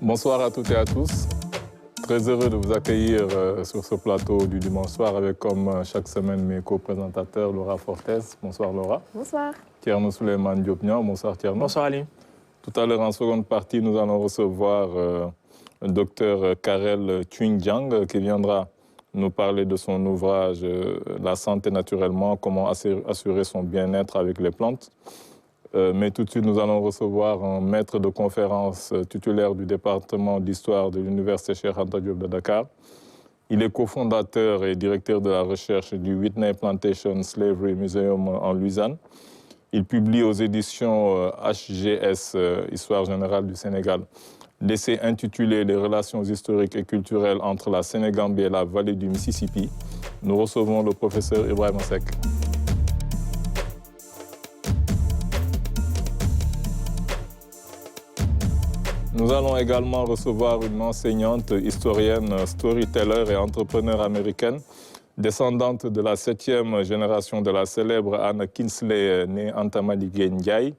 Bonsoir à toutes et à tous. Très heureux de vous accueillir sur ce plateau du dimanche soir avec, comme chaque semaine, mes co-présentateurs Laura Fortes. Bonsoir Laura. Bonsoir. Tierno Souleymane Diopnian. Bonsoir Tierno. Bonsoir Ali. Tout à l'heure, en seconde partie, nous allons recevoir le docteur Karel Thuyndiang qui viendra nous parler de son ouvrage La santé naturellement, comment assurer son bien-être avec les plantes. Mais tout de suite, nous allons recevoir un maître de conférence titulaire du département d'histoire de l'Université Cheikh Anta Diop de Dakar. Il est cofondateur et directeur de la recherche du Whitney Plantation Slavery Museum en Louisiane. Il publie aux éditions HGS, Histoire générale du Sénégal, l'essai intitulé « Les relations historiques et culturelles entre la Sénégambie et la vallée du Mississippi ». Nous recevons le professeur Ibrahima Seck. Nous allons également recevoir une enseignante, historienne, storyteller et entrepreneur américaine, descendante de la 7e génération de la célèbre Anna Kinsley, née Antamadi Ndiaye.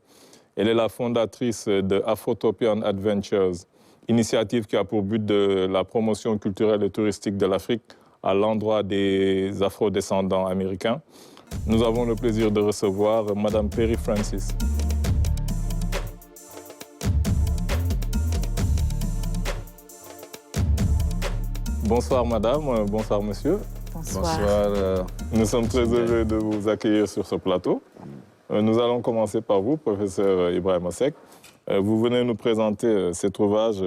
Elle est la fondatrice de Afrotopian Adventures, initiative qui a pour but de la promotion culturelle et touristique de l'Afrique à l'endroit des afrodescendants américains. Nous avons le plaisir de recevoir Madame Perry Francis. Bonsoir madame, bonsoir monsieur. Bonsoir. Bonsoir. Nous sommes très heureux de vous accueillir sur ce plateau. Nous allons commencer par vous, professeur Ibrahima Seck. Vous venez nous présenter cet ouvrage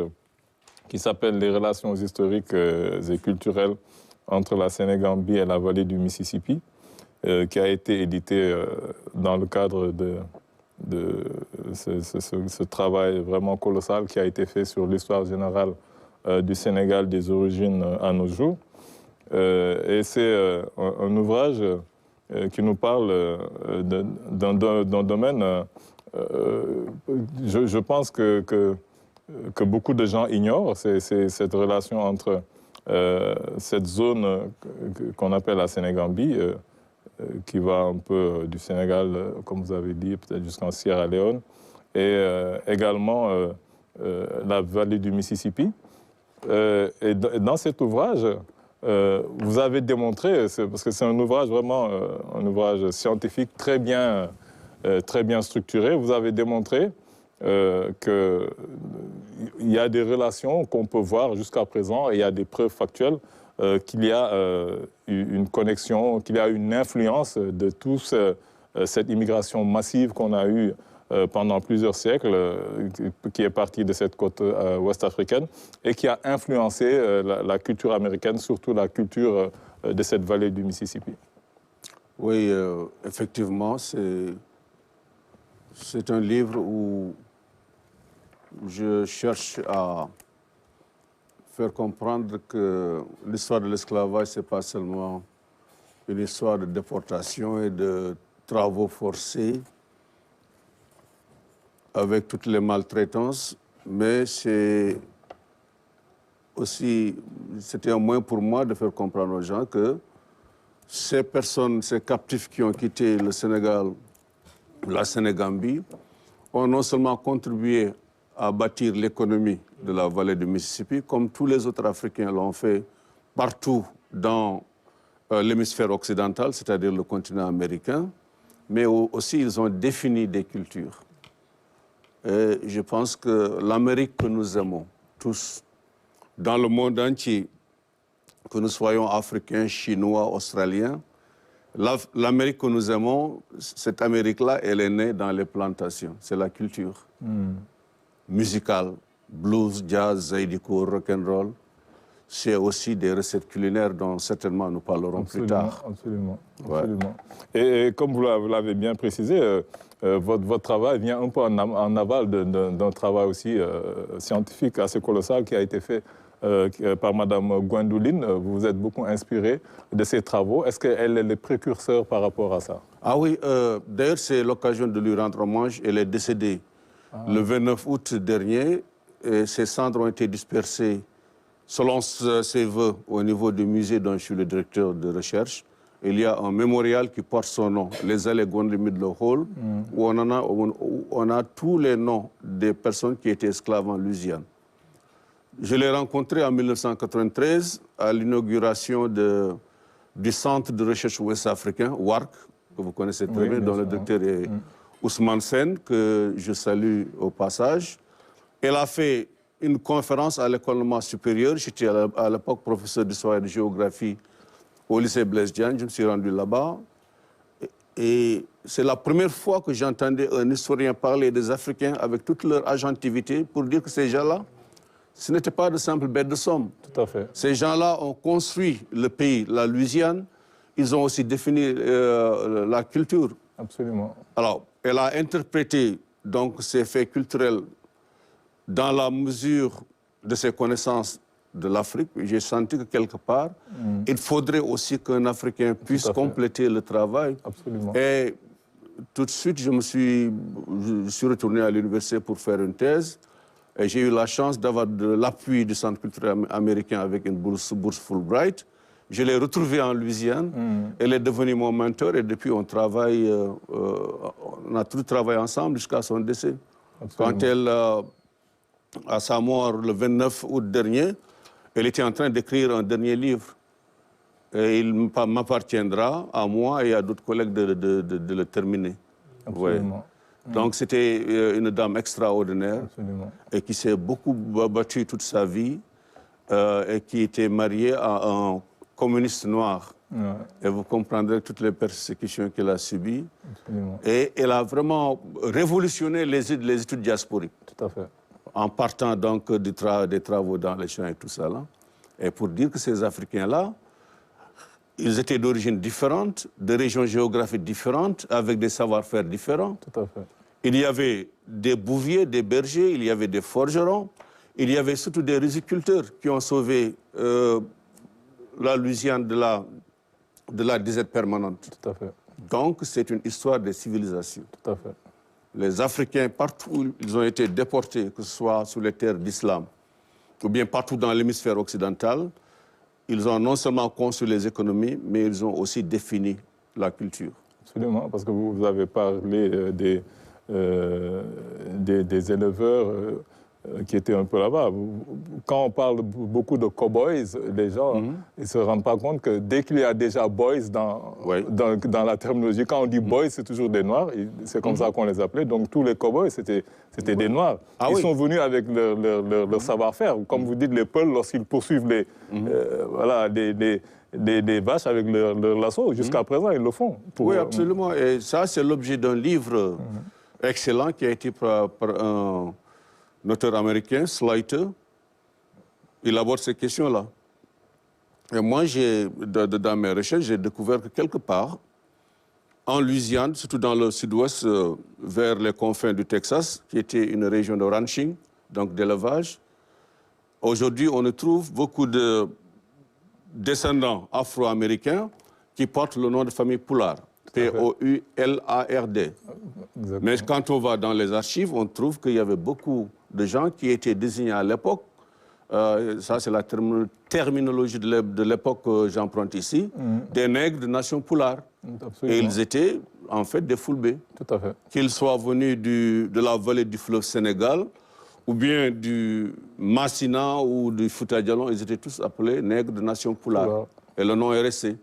qui s'appelle « Les relations historiques et culturelles entre la Sénégambie et la vallée du Mississippi », qui a été édité dans le cadre de ce travail vraiment colossal qui a été fait sur l'histoire générale du Sénégal des origines à nos jours. Et c'est un ouvrage qui nous parle d'un domaine, je pense que beaucoup de gens ignorent, c'est cette relation entre cette zone qu'on appelle la Sénégambie, qui va un peu du Sénégal, comme vous avez dit, peut-être jusqu'en Sierra Leone, et également la vallée du Mississippi. Et dans cet ouvrage, vous avez démontré, parce que c'est un ouvrage vraiment un ouvrage scientifique très bien structuré, vous avez démontré qu'il y a des relations qu'on peut voir jusqu'à présent et il y a des preuves factuelles qu'il y a une connexion, qu'il y a une influence de toute cette immigration massive qu'on a eue pendant plusieurs siècles, qui est partie de cette côte ouest africaine et qui a influencé la culture américaine, surtout la culture de cette vallée du Mississippi. Oui, effectivement, c'est un livre où je cherche à faire comprendre que l'histoire de l'esclavage, ce n'est pas seulement une histoire de déportation et de travaux forcés, avec toutes les maltraitances, mais c'était un moyen pour moi de faire comprendre aux gens que ces personnes, ces captifs qui ont quitté le Sénégal, la Sénégambie, ont non seulement contribué à bâtir l'économie de la vallée du Mississippi, comme tous les autres Africains l'ont fait partout dans l'hémisphère occidental, c'est-à-dire le continent américain, mais aussi ils ont défini des cultures. Et je pense que l'Amérique que nous aimons tous, dans le monde entier, que nous soyons africains, chinois, australiens, l'Amérique que nous aimons, cette Amérique-là, elle est née dans les plantations. C'est la culture musicale, blues, jazz, zaïdiko, rock'n'roll. C'est aussi des recettes culinaires dont certainement nous parlerons plus tard. Absolument, absolument. Ouais. Et comme vous l'avez bien précisé, votre travail vient un peu en aval d'un travail aussi scientifique assez colossal qui a été fait par Madame Gwendoline. Vous vous êtes beaucoup inspiré de ces travaux. Est-ce qu'elle est le précurseur par rapport à ça? Ah oui, d'ailleurs c'est l'occasion de lui rendre hommage. Elle est décédée le 29 août dernier et ses cendres ont été dispersées selon ses voeux au niveau du musée dont je suis le directeur de recherche. Il y a un mémorial qui porte son nom, les allées Gondry Midlow Hall, où on a tous les noms des personnes qui étaient esclaves en Louisiane. Je l'ai rencontré en 1993 à l'inauguration du Centre de recherche ouest-africain, WARC, que vous connaissez très bien, dont le docteur est Ousmane Sen, que je salue au passage. Elle a fait une conférence à l'école normale supérieure. J'étais à l'époque professeur d'histoire et de géographie au lycée Blaise Diagne. Je me suis rendu là-bas. Et c'est la première fois que j'entendais un historien parler des Africains avec toute leur agentivité pour dire que ces gens-là, ce n'étaient pas de simples bêtes de somme. Tout à fait. Ces gens-là ont construit le pays, la Louisiane. Ils ont aussi défini la culture. Absolument. Alors, elle a interprété donc ces faits culturels dans la mesure de ses connaissances de l'Afrique. J'ai senti que quelque part, il faudrait aussi qu'un Africain puisse compléter le travail. Absolument. Et tout de suite, je suis retourné à l'université pour faire une thèse. Et j'ai eu la chance d'avoir de l'appui du Centre culturel américain avec une bourse Fulbright. Je l'ai retrouvée en Louisiane. Elle est devenue mon mentor et depuis, on travaille, on a tout travaillé ensemble jusqu'à son décès. Absolument. Quand elle, à sa mort le 29 août dernier, elle était en train d'écrire un dernier livre. Et il m'appartiendra, à moi et à d'autres collègues, de le terminer. Absolument. Ouais. Donc c'était une dame extraordinaire. Absolument. Et qui s'est beaucoup battue toute sa vie et qui était mariée à un communiste noir. Ouais. Et vous comprendrez toutes les persécutions qu'elle a subies. Absolument. Et elle a vraiment révolutionné les études diasporiques. Tout à fait. En partant donc des travaux dans les champs et tout ça là. Et pour dire que ces Africains-là, ils étaient d'origine différente, de régions géographiques différentes, avec des savoir-faire différents. Tout à fait. Il y avait des bouviers, des bergers, il y avait des forgerons, il y avait surtout des riziculteurs qui ont sauvé la Louisiane de la disette permanente. Tout à fait. Donc, c'est une histoire de civilisation. Tout à fait. Les Africains, partout où ils ont été déportés, que ce soit sur les terres d'islam, ou bien partout dans l'hémisphère occidental, ils ont non seulement construit les économies, mais ils ont aussi défini la culture. Absolument, parce que vous avez parlé des éleveurs qui étaient un peu là-bas. Quand on parle beaucoup de cow-boys, les gens ne se rendent pas compte que dès qu'il y a déjà boys dans la terminologie, quand on dit boys, c'est toujours des noirs, c'est comme ça qu'on les appelait. Donc tous les cow-boys, c'était des noirs. Ils sont venus avec leur savoir-faire. Comme vous dites, les Peuls, lorsqu'ils poursuivent des vaches avec leur lasso, jusqu'à présent, ils le font. Oui, absolument. Et ça, c'est l'objet d'un livre excellent qui a été par un auteur américain, Slater. Il aborde ces questions-là. Et moi, dans mes recherches, j'ai découvert que quelque part, en Louisiane, surtout dans le sud-ouest, vers les confins du Texas, qui était une région de ranching, donc d'élevage, aujourd'hui, on trouve beaucoup de descendants afro-américains qui portent le nom de famille Poulard. P-O-U-L-A-R-D. Mais quand on va dans les archives, on trouve qu'il y avait beaucoup de gens qui étaient désignés à l'époque. Ça, c'est la terminologie de l'époque que j'emprunte ici. Des nègres de nation Poulard. Et ils étaient, en fait, des Fulbés. Tout à fait. Qu'ils soient venus de la vallée du fleuve Sénégal, ou bien du Massina ou du Fouta Djallon, ils étaient tous appelés nègres de nation Poulard. Et le nom est resté.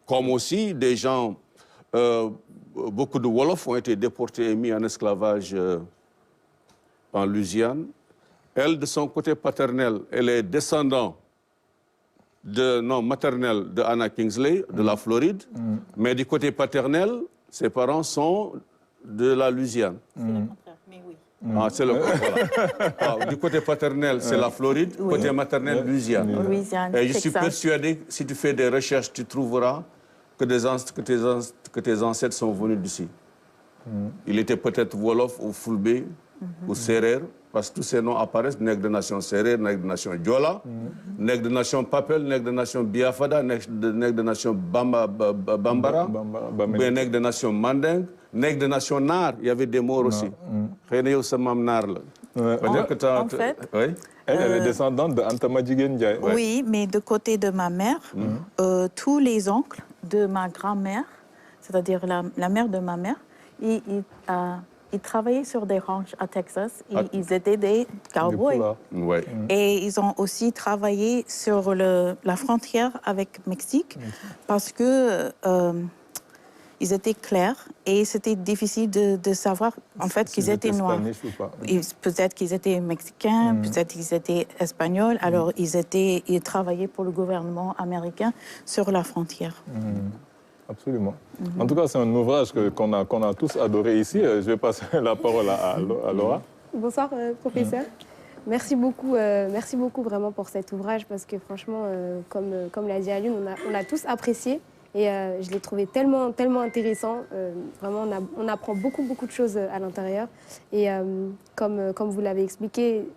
Comme aussi des gens... beaucoup de Wolofs ont été déportés et mis en esclavage en Louisiane. Elle, de son côté paternel, elle est descendante maternelle de Anna Kingsley, de la Floride. Mais du côté paternel, ses parents sont de la Louisiane. C'est le contraire, mais oui. C'est le voilà. Du côté paternel, c'est la Floride. Côté maternel, Louisiane. Louisiane, et je suis persuadé que si tu fais des recherches, tu trouveras que tes ancêtres sont venus d'ici. Il était peut-être Wolof ou Fulbé ou Serer, parce que tous ces noms apparaissent, nègres de nation Serer, nègres de nation Diola, nègres de nation Papel, nègres de nation Biafada, nègres de nation Bambara, nègres de nation Manding, nègres de nation Nar, il y avait des morts aussi. En fait, elle est descendante de Anta Madjiguène Ndiaye. Oui, mais de côté de ma mère, tous les oncles de ma grand-mère, c'est-à-dire la mère de ma mère, ils travaillaient sur des ranchs à Texas. Ils étaient des cowboys. Ouais. Et ils ont aussi travaillé sur la frontière avec Mexique parce que ils étaient clairs et c'était difficile de savoir en fait qu'ils étaient noirs. Peut-être qu'ils étaient mexicains, peut-être qu'ils étaient espagnols. Alors ils travaillaient pour le gouvernement américain sur la frontière. Absolument. En tout cas, c'est un ouvrage qu'on a tous adoré ici. Je vais passer la parole à Laura. Bonsoir, professeur. Merci beaucoup vraiment pour cet ouvrage parce que franchement, comme l'a dit Alioune, on a tous apprécié et je l'ai trouvé tellement intéressant. Vraiment, on apprend beaucoup de choses à l'intérieur. Et comme vous l'avez expliqué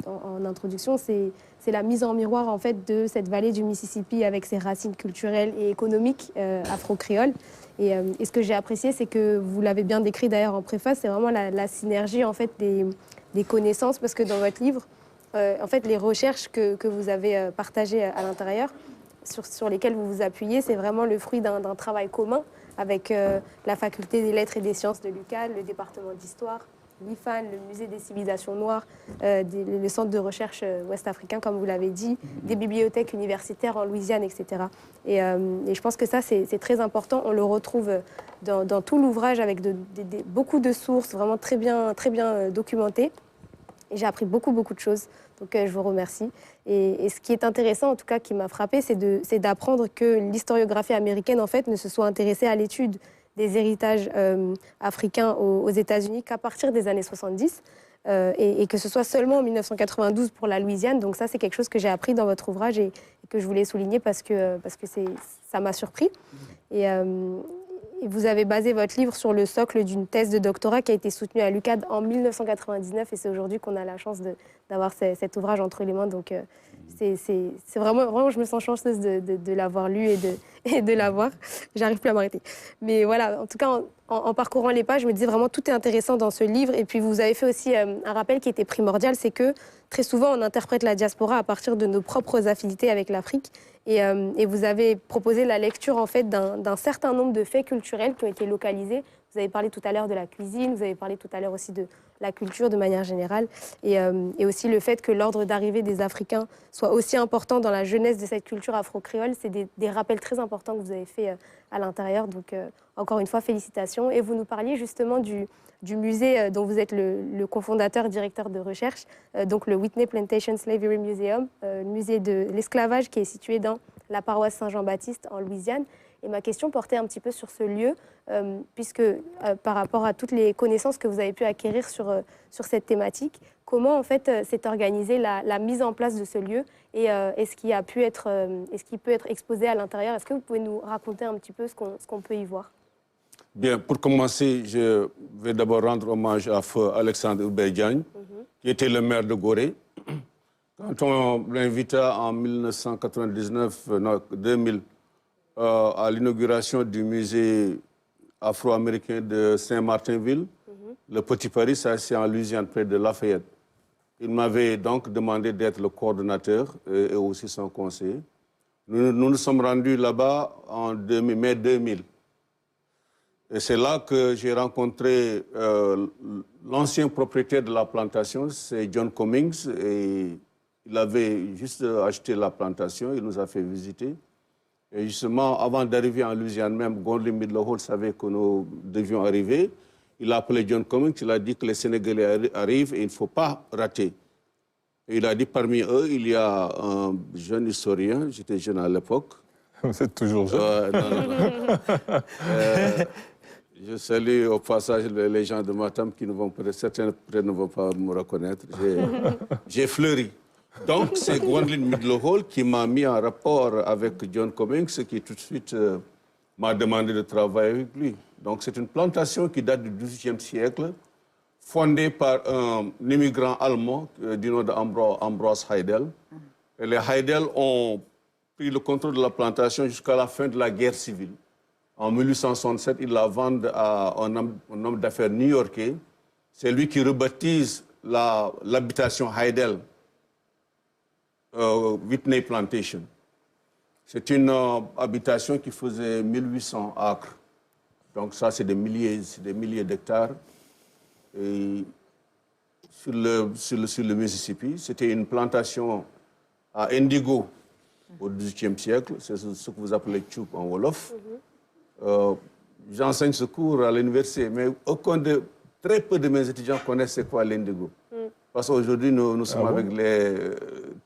en introduction, c'est la mise en miroir en fait de cette vallée du Mississippi avec ses racines culturelles et économiques afro-créoles. Et ce que j'ai apprécié, c'est que vous l'avez bien décrit d'ailleurs en préface, c'est vraiment la synergie en fait des connaissances, parce que dans votre livre, en fait, les recherches que vous avez partagées à l'intérieur, sur lesquelles vous vous appuyez, c'est vraiment le fruit d'un travail commun avec la faculté des lettres et des sciences de l'UQAL, le département d'histoire, l'IFAN, le musée des civilisations noires, le centre de recherche ouest-africain, comme vous l'avez dit, des bibliothèques universitaires en Louisiane, etc. Et je pense que ça, c'est très important. On le retrouve dans tout l'ouvrage avec beaucoup de sources vraiment très bien documentées. Et j'ai appris beaucoup de choses. Donc, je vous remercie. Et ce qui est intéressant, en tout cas, qui m'a frappée, c'est d'apprendre que l'historiographie américaine, en fait, ne se soit intéressée à l'étude des héritages africains aux États-Unis qu'à partir des années 70, et que ce soit seulement en 1992 pour la Louisiane. Donc ça, c'est quelque chose que j'ai appris dans votre ouvrage et que je voulais souligner parce que ça m'a surpris. Et vous avez basé votre livre sur le socle d'une thèse de doctorat qui a été soutenue à l'UQAD en 1999, et c'est aujourd'hui qu'on a la chance d'avoir cet ouvrage entre les mains. Donc c'est vraiment, je me sens chanceuse de l'avoir lu et de l'avoir. J'arrive plus à m'arrêter. Mais voilà, en tout cas, en parcourant les pages, je me disais vraiment tout est intéressant dans ce livre. Et puis vous avez fait aussi un rappel qui était primordial, c'est que très souvent on interprète la diaspora à partir de nos propres affinités avec l'Afrique. Et vous avez proposé la lecture en fait d'un certain nombre de faits culturels qui ont été localisés. Vous avez parlé tout à l'heure de la cuisine, vous avez parlé tout à l'heure aussi de la culture de manière générale, et aussi le fait que l'ordre d'arrivée des Africains soit aussi important dans la jeunesse de cette culture afro-créole. C'est des rappels très importants que vous avez fait à l'intérieur. Donc encore une fois, félicitations. Et vous nous parliez justement du musée dont vous êtes le cofondateur, directeur de recherche, donc le Whitney Plantation Slavery Museum, le musée de l'esclavage qui est situé dans la paroisse Saint-Jean-Baptiste en Louisiane. Et ma question portait un petit peu sur ce lieu, puisque par rapport à toutes les connaissances que vous avez pu acquérir sur cette thématique, comment en fait s'est organisée la mise en place de ce lieu et est-ce qui peut être exposé à l'intérieur? Est-ce que vous pouvez nous raconter un petit peu ce qu'on peut y voir? Bien, pour commencer, je vais d'abord rendre hommage à feu Alexandre Oubey-Diagne, qui était le maire de Gorée. Quand on l'invita en 2000, à l'inauguration du musée afro-américain de Saint-Martinville, le Petit Paris, ça c'est en Louisiane, près de Lafayette. Il m'avait donc demandé d'être le coordonnateur et aussi son conseiller. Nous nous sommes rendus là-bas en mai 2000. Et c'est là que j'ai rencontré l'ancien propriétaire de la plantation, c'est John Cummings. Et il avait juste acheté la plantation, il nous a fait visiter. Et justement, avant d'arriver en Louisiane même, Gondlin Midlehall savait que nous devions arriver. Il a appelé John Cummings, il a dit que les Sénégalais arrivent et il ne faut pas rater. Et il a dit parmi eux, il y a un jeune historien, j'étais jeune à l'époque. Vous êtes toujours jeune. Je salue au passage les gens de Matam qui ne vont certains ne vont pas me reconnaître. J'ai fleuri. Donc, c'est Gwendolyn Midlehall qui m'a mis en rapport avec John Cummings, qui tout de suite m'a demandé de travailler avec lui. Donc, c'est une plantation qui date du XVIIe siècle, fondée par un immigrant allemand du nom d'Ambroise Heidel. Et les Heidel ont pris le contrôle de la plantation jusqu'à la fin de la guerre civile. En 1867, ils la vendent à un homme d'affaires new-yorkais. C'est lui qui rebaptise l'habitation Heidel, Whitney Plantation. C'est une habitation qui faisait 1800 acres. Donc ça, c'est des milliers d'hectares. et sur le Mississippi. C'était une plantation à indigo au XVIIIe siècle. C'est ce que vous appelez tchouk en Wolof. J'enseigne ce cours à l'université, mais très peu de mes étudiants connaissent c'est quoi l'indigo. Parce qu'aujourd'hui, nous sommes avec les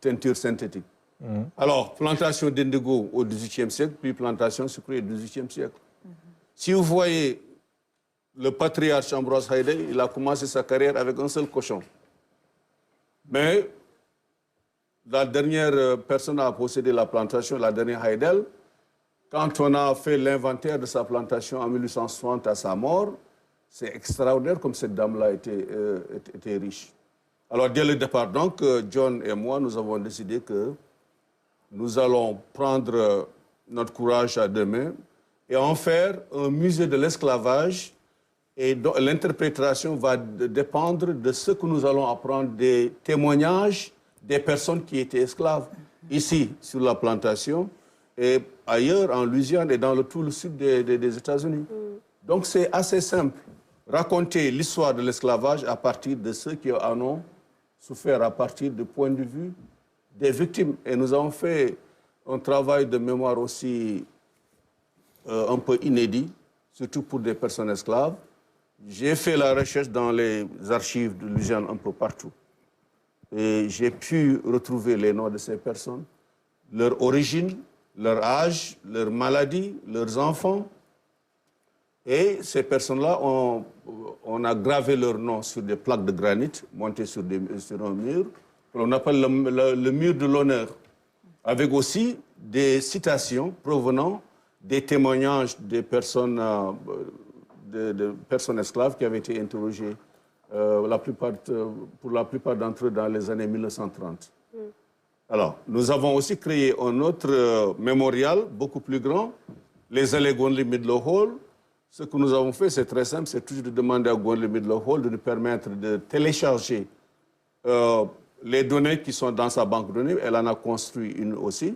teintures synthétiques. Alors, plantation d'indigo au XVIIIe siècle, puis plantation sucrière au XVIIIe siècle. Si vous voyez le patriarche Ambroise Haïdel, il a commencé sa carrière avec un seul cochon. Mais la dernière personne à posséder la plantation, la dernière Haïdel, quand on a fait l'inventaire de sa plantation en 1860 à sa mort, c'est extraordinaire comme cette dame-là était riche. Alors, dès le départ, donc, John et moi, nous avons décidé que nous allons prendre notre courage à deux mains et en faire un musée de l'esclavage. Et l'interprétation va dépendre de ce que nous allons apprendre des témoignages des personnes qui étaient esclaves, ici, sur la plantation, et ailleurs, en Louisiane et dans tout le sud des États-Unis. Donc, c'est assez simple. Raconter l'histoire de l'esclavage à partir de ceux qui en ont souffert, à partir du point de vue des victimes. Et nous avons fait un travail de mémoire aussi un peu inédit, surtout pour des personnes esclaves. J'ai fait la recherche dans les archives de Louisiane un peu partout. Et j'ai pu retrouver les noms de ces personnes, leur origine, leur âge, leur maladie, leurs enfants. Et ces personnes-là, on a gravé leurs noms sur des plaques de granit montées sur un mur, qu'on appelle le mur de l'honneur, avec aussi des citations provenant des témoignages des personnes, de personnes esclaves qui avaient été interrogées, pour la plupart d'entre eux dans les années 1930. Alors, nous avons aussi créé un autre mémorial beaucoup plus grand, les allées Gonli Midlow Hall. Ce que nous avons fait, c'est très simple, c'est toujours de demander à Gonli Midlow Hall de nous permettre de télécharger les données qui sont dans sa banque de données. Elle en a construit une aussi.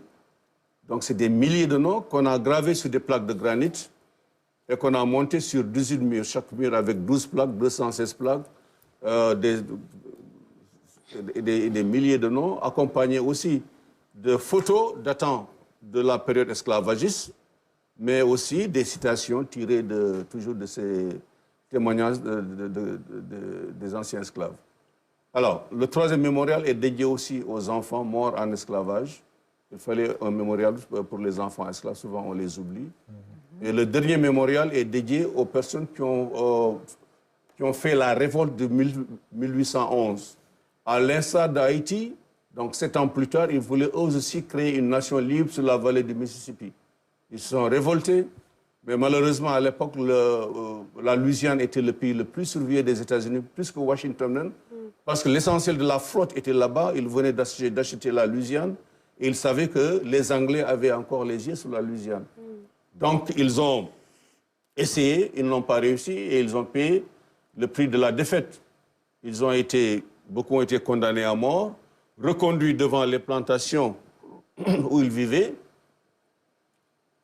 Donc, c'est des milliers de noms qu'on a gravés sur des plaques de granit et qu'on a monté sur 18 murs, chaque mur avec 12 plaques, 216 plaques, des milliers de noms, accompagnés aussi de photos datant de la période esclavagiste, mais aussi des citations tirées toujours de ces témoignages des anciens esclaves. Alors, le troisième mémorial est dédié aussi aux enfants morts en esclavage. Il fallait un mémorial pour les enfants esclaves, souvent on les oublie. Et le dernier mémorial est dédié aux personnes qui ont fait la révolte de 1811. À l'instar d'Haïti, donc 7 ans plus tard, ils voulaient eux aussi créer une nation libre sur la vallée du Mississippi. Ils se sont révoltés, mais malheureusement, à l'époque, la Louisiane était le pays le plus surveillé des États-Unis, plus que Washington même, parce que l'essentiel de la flotte était là-bas. Ils venaient d'acheter la Louisiane et ils savaient que les Anglais avaient encore les yeux sur la Louisiane. Donc, ils ont essayé, ils n'ont pas réussi et ils ont payé le prix de la défaite. Beaucoup ont été condamnés à mort, reconduits devant les plantations où ils vivaient.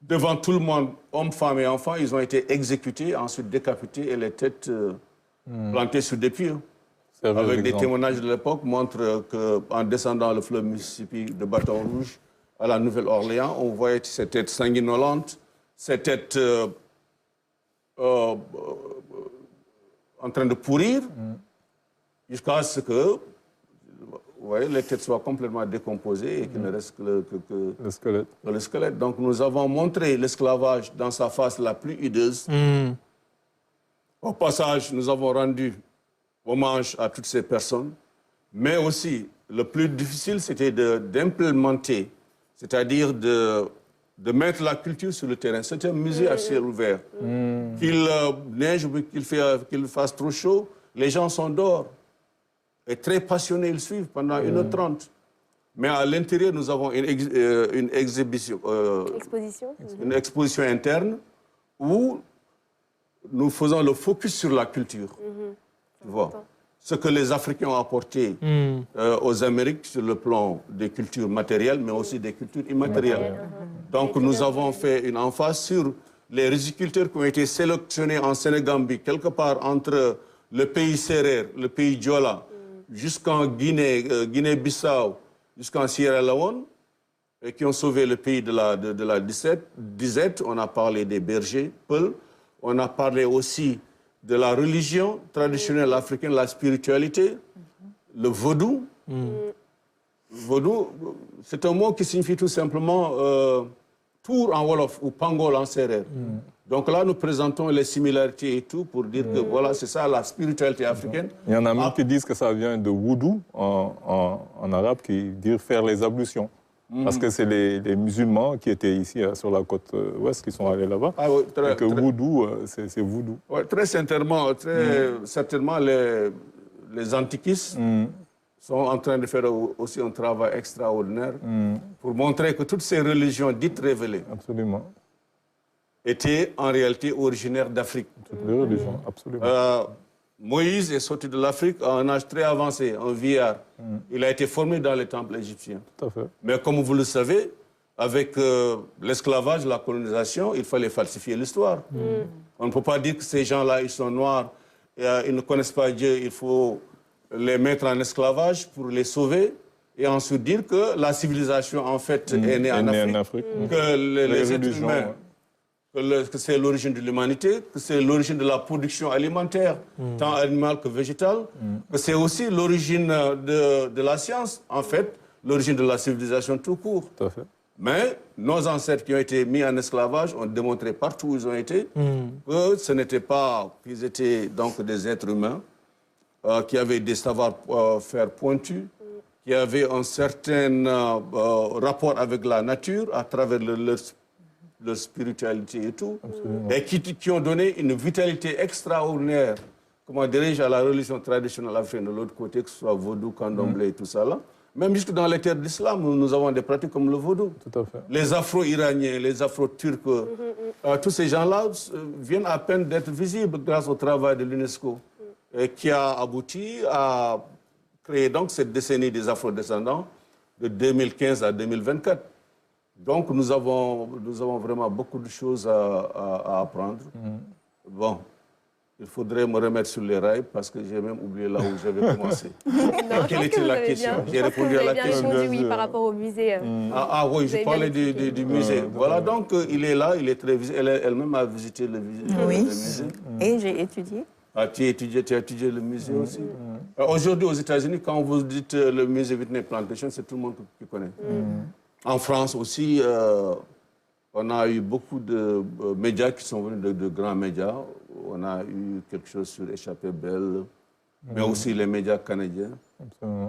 Devant tout le monde, hommes, femmes et enfants, ils ont été exécutés, ensuite décapités et les têtes plantées sur des pieux. Avec des témoignages de l'époque montrent qu'en descendant le fleuve Mississippi de Baton Rouge à la Nouvelle-Orléans, on voyait ces têtes sanguinolentes, ces têtes en train de pourrir, jusqu'à ce que les têtes soient complètement décomposées et qu'il ne reste que le squelette. Donc nous avons montré l'esclavage dans sa face la plus hideuse. Au passage, nous avons rendu hommage à toutes ces personnes, mais aussi le plus difficile, c'était d'implémenter, c'est-à-dire de mettre la culture sur le terrain. C'est un musée à ciel ouvert. Qu'il neige ou qu'il fasse trop chaud, les gens sont dehors. Et très passionnés, ils suivent pendant 1h30. Mais à l'intérieur, nous avons une exposition interne où nous faisons le focus sur la culture. Tu vois, ce que les Africains ont apporté aux Amériques sur le plan des cultures matérielles, mais aussi des cultures immatérielles. Donc nous avons fait une emphase sur les riziculteurs qui ont été sélectionnés en Sénégambie, quelque part entre le pays Sérère, le pays Diola, jusqu'en Guinée, Guinée-Bissau, jusqu'en Sierra Leone, et qui ont sauvé le pays de la disette. On a parlé des bergers, Peul. On a parlé aussi de la religion traditionnelle africaine, la spiritualité, le vaudou. Vaudou, c'est un mot qui signifie tout simplement tour en Wolof ou pangol en sérère. Donc là, nous présentons les similarités et tout pour dire que voilà, c'est ça la spiritualité africaine. Il y en a même qui disent que ça vient de woudou en arabe, qui dit faire les ablutions. Parce que c'est les musulmans qui étaient ici sur la côte ouest qui sont allés là-bas. Ah oui, et que voodoo, c'est voodoo. Ouais, très certainement les antiquistes sont en train de faire aussi un travail extraordinaire pour montrer que toutes ces religions dites révélées étaient en réalité originaires d'Afrique. Toutes les religions, absolument. Moïse est sorti de l'Afrique à un âge très avancé, un vieillard. Il a été formé dans les temples égyptiens. Tout à fait. Mais comme vous le savez, avec l'esclavage, la colonisation, il fallait falsifier l'histoire. On ne peut pas dire que ces gens-là, ils sont noirs, ils ne connaissent pas Dieu, il faut les mettre en esclavage pour les sauver et ensuite dire que la civilisation, en fait, est née en Afrique, que les êtres humains... que c'est l'origine de l'humanité, que c'est l'origine de la production alimentaire, tant animale que végétale, que c'est aussi l'origine de la science, en fait, l'origine de la civilisation tout court. Tout à fait. Mais nos ancêtres qui ont été mis en esclavage ont démontré partout où ils ont été que ce n'était pas qu'ils étaient donc des êtres humains qui avaient des savoir-faire pointus, qui avaient un certain rapport avec la nature à travers leur spiritualité et tout, et qui ont donné une vitalité extraordinaire, comment dirais-je, à la religion traditionnelle africaine de l'autre côté, que ce soit vaudou, candomblé et tout ça là. Même jusque dans les terres d'islam, nous avons des pratiques comme le vaudou. Tout à fait. Les afro-iraniens, les afro-turcs, tous ces gens-là viennent à peine d'être visibles grâce au travail de l'UNESCO, qui a abouti à créer donc cette décennie des afro-descendants de 2015 à 2024. Donc, nous avons vraiment beaucoup de choses à apprendre. Bon, il faudrait me remettre sur les rails parce que j'ai même oublié là où j'avais commencé. Quelle était la question? J'ai répondu à la question. Oui, par rapport au musée. Oui, je parlais du musée. Voilà, donc il est là, il est très visité. Elle-même a visité le musée. Et j'ai étudié. Tu as étudié le musée aussi. Aujourd'hui, aux États-Unis, quand vous dites le musée Whitney Plantation, c'est tout le monde qui connaît. En France aussi, on a eu beaucoup de médias qui sont venus de grands médias. On a eu quelque chose sur Échappée Belle, mais aussi les médias canadiens.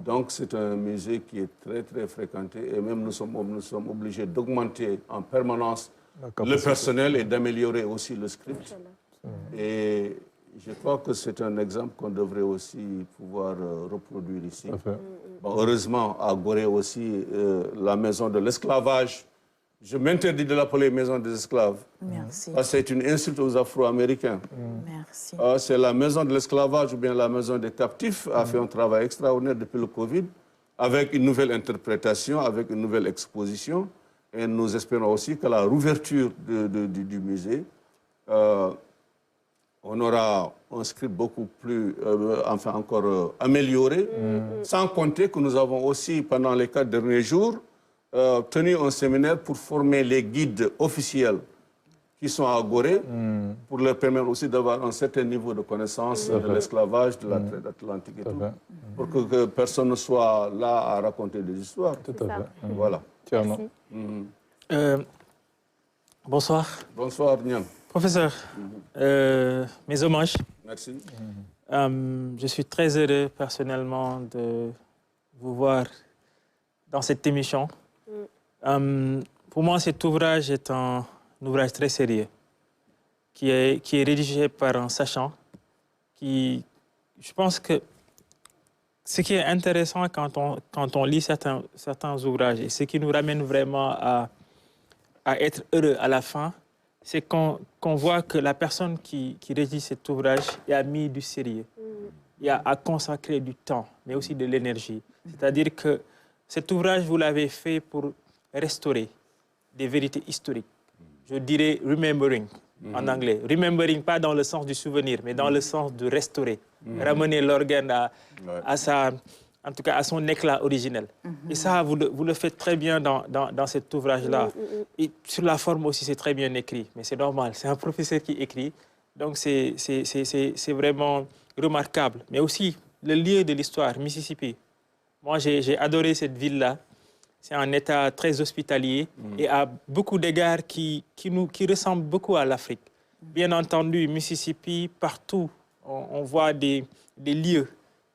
Donc c'est un musée qui est très, très fréquenté et même nous sommes obligés d'augmenter en permanence le personnel et d'améliorer aussi le script. Et je crois que c'est un exemple qu'on devrait aussi pouvoir reproduire ici. Bon, heureusement, à Gorée aussi, la maison de l'esclavage, je m'interdis de l'appeler maison des esclaves. Merci. C'est une insulte aux Afro-Américains. Merci. C'est la maison de l'esclavage ou bien la maison des captifs a fait un travail extraordinaire depuis le Covid, avec une nouvelle interprétation, avec une nouvelle exposition. Et nous espérons aussi que la rouverture du musée, on aura un script beaucoup plus, encore amélioré, sans compter que nous avons aussi, pendant les 4 derniers jours, tenu un séminaire pour former les guides officiels qui sont à Gorée, pour leur permettre aussi d'avoir un certain niveau de connaissance de l'esclavage, de la traite atlantique et tout, pour que personne ne soit là à raconter des histoires. Tout à fait. Voilà. Bonsoir. Bonsoir, Niam. Professeur, mes hommages. Merci. Je suis très heureux personnellement de vous voir dans cette émission. Pour moi, cet ouvrage est un ouvrage très sérieux qui est rédigé par un sachant je pense que ce qui est intéressant quand on lit certains ouvrages et ce qui nous ramène vraiment à être heureux à la fin, c'est qu'on voit que la personne qui rédige cet ouvrage a mis du sérieux, a consacré du temps, mais aussi de l'énergie. C'est-à-dire que cet ouvrage, vous l'avez fait pour restaurer des vérités historiques. je dirais remembering en anglais. Remembering, pas dans le sens du souvenir, mais dans le sens de restaurer, ramener l'organe à sa... En tout cas, à son éclat originel. Et ça, vous le faites très bien dans cet ouvrage-là. Et sur la forme aussi, c'est très bien écrit. Mais c'est normal, c'est un professeur qui écrit. Donc, c'est vraiment remarquable. Mais aussi, le lieu de l'histoire, Mississippi. Moi, j'ai adoré cette ville-là. C'est un État très hospitalier et à beaucoup d'égards qui ressemble beaucoup à l'Afrique. Bien entendu, Mississippi, partout, on voit des lieux,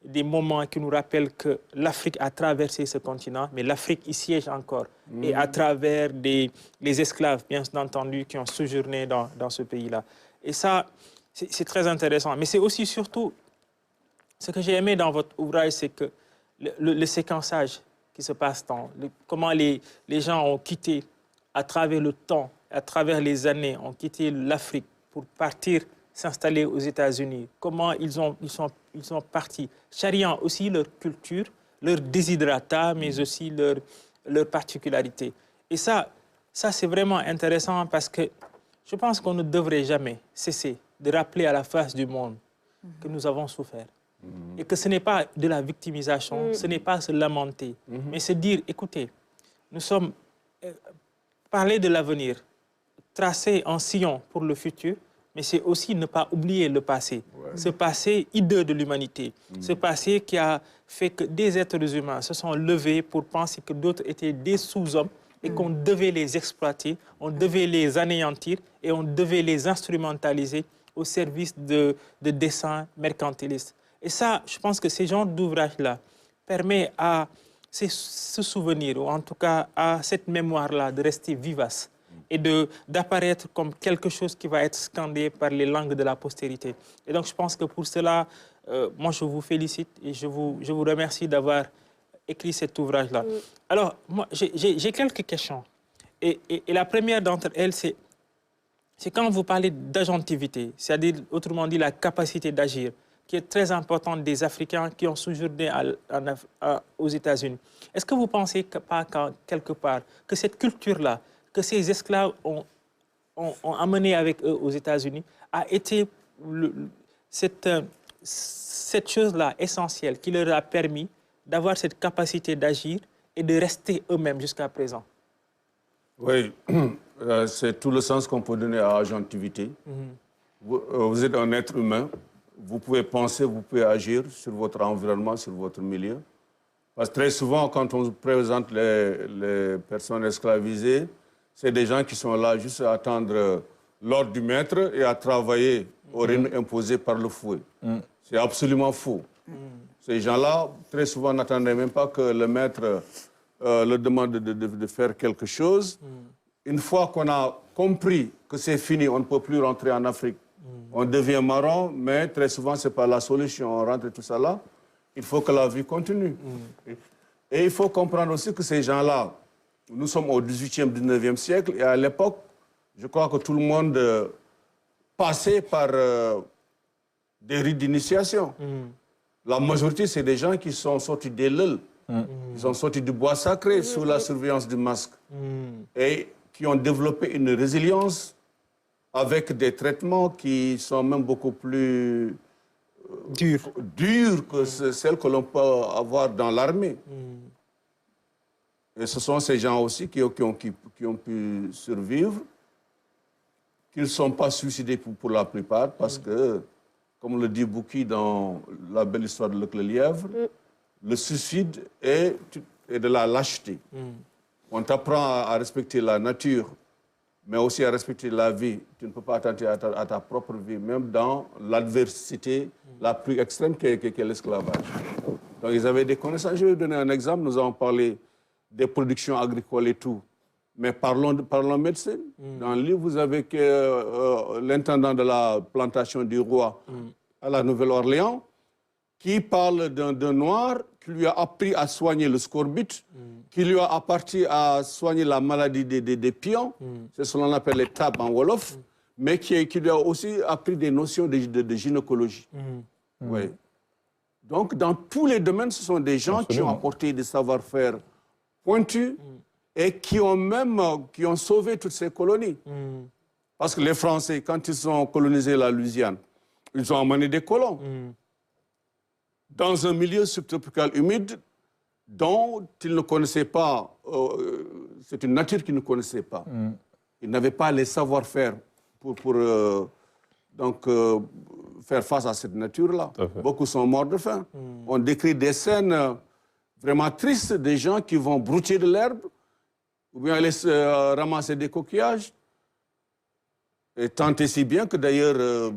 des moments qui nous rappellent que l'Afrique a traversé ce continent, mais l'Afrique y siège encore. Et à travers les esclaves, bien entendu, qui ont séjourné dans ce pays-là. Et ça, c'est très intéressant. Mais c'est aussi surtout, ce que j'ai aimé dans votre ouvrage, c'est que le séquençage qui se passe comment les gens ont quitté, à travers le temps, à travers les années, ont quitté l'Afrique pour partir s'installer aux États-Unis, comment ils sont partis, chariant aussi leur culture, leur desiderata, mais aussi leur particularité. Et ça c'est vraiment intéressant parce que je pense qu'on ne devrait jamais cesser de rappeler à la face du monde que nous avons souffert. Et que ce n'est pas de la victimisation, ce n'est pas se lamenter, mais se dire, écoutez, nous sommes... parler de l'avenir, tracer un sillon pour le futur, mais c'est aussi ne pas oublier le passé. Ce passé hideux de l'humanité. Ce passé qui a fait que des êtres humains se sont levés pour penser que d'autres étaient des sous-hommes et qu'on devait les exploiter, on devait les anéantir et on devait les instrumentaliser au service de desseins mercantilistes. Et ça, je pense que ces genres d'ouvrages-là permettent à ce souvenir, ou en tout cas à cette mémoire-là, de rester vivace et d'apparaître comme quelque chose qui va être scandé par les langues de la postérité. Et donc, je pense que pour cela, moi, je vous félicite et je vous remercie d'avoir écrit cet ouvrage-là. Alors, moi, j'ai quelques questions. Et la première d'entre elles, c'est quand vous parlez d'agentivité, c'est-à-dire, autrement dit, la capacité d'agir, qui est très importante des Africains qui ont séjourné aux États-Unis. Est-ce que vous pensez quelque part que cette culture-là, que ces esclaves ont amené avec eux aux États-Unis, a été cette chose-là essentielle qui leur a permis d'avoir cette capacité d'agir et de rester eux-mêmes jusqu'à présent? Oui, c'est tout le sens qu'on peut donner à agentivité. Vous êtes un être humain, vous pouvez penser, vous pouvez agir sur votre environnement, sur votre milieu. Parce que très souvent, quand on présente les personnes esclavisées, c'est des gens qui sont là juste à attendre l'ordre du maître et à travailler au rythme imposé par le fouet. C'est absolument faux. Ces gens-là, très souvent, n'attendaient même pas que le maître leur demande de faire quelque chose. Une fois qu'on a compris que c'est fini, on ne peut plus rentrer en Afrique, on devient marron, mais très souvent, ce n'est pas la solution. On rentre et tout ça là. Il faut que la vie continue. Et il faut comprendre aussi que ces gens-là, nous sommes au 18e, 19e siècle, et à l'époque, je crois que tout le monde passait par des rites d'initiation. La majorité, c'est des gens qui sont sortis des leuls, ils sont sortis du bois sacré sous la surveillance du masque, et qui ont développé une résilience avec des traitements qui sont même beaucoup plus durs que celles que l'on peut avoir dans l'armée. Et ce sont ces gens aussi qui ont pu survivre, qui ne sont pas suicidés pour la plupart, parce que, comme le dit Bouki dans La belle histoire de Luc le Lièvre, le suicide est de la lâcheté. On t'apprend à respecter la nature, mais aussi à respecter la vie. Tu ne peux pas attenter à ta propre vie, même dans l'adversité la plus extrême qu'est l'esclavage. Donc ils avaient des connaissances. Je vais vous donner un exemple. Nous avons parlé des productions agricoles et tout. Mais parlons médecine. Dans le livre, vous avez l'intendant de la plantation du roi à la Nouvelle-Orléans qui parle d'un noir qui lui a appris à soigner le scorbut, qui lui a appris à soigner la maladie des pions, c'est ce qu'on appelle les tabs en Wolof, mais qui lui a aussi appris des notions de gynécologie. Oui. Donc, dans tous les domaines, ce sont des gens qui ont apporté des savoir-faire pointus et qui ont sauvé toutes ces colonies. Parce que les Français, quand ils ont colonisé la Louisiane, ils ont emmené des colons dans un milieu subtropical humide dont ils ne connaissaient pas, c'est une nature qu'ils ne connaissaient pas. Ils n'avaient pas les savoir-faire pour faire face à cette nature-là. Beaucoup sont morts de faim. On décrit des scènes vraiment tristes, des gens qui vont brouter de l'herbe ou bien aller ramasser des coquillages. Et tant et si bien que d'ailleurs,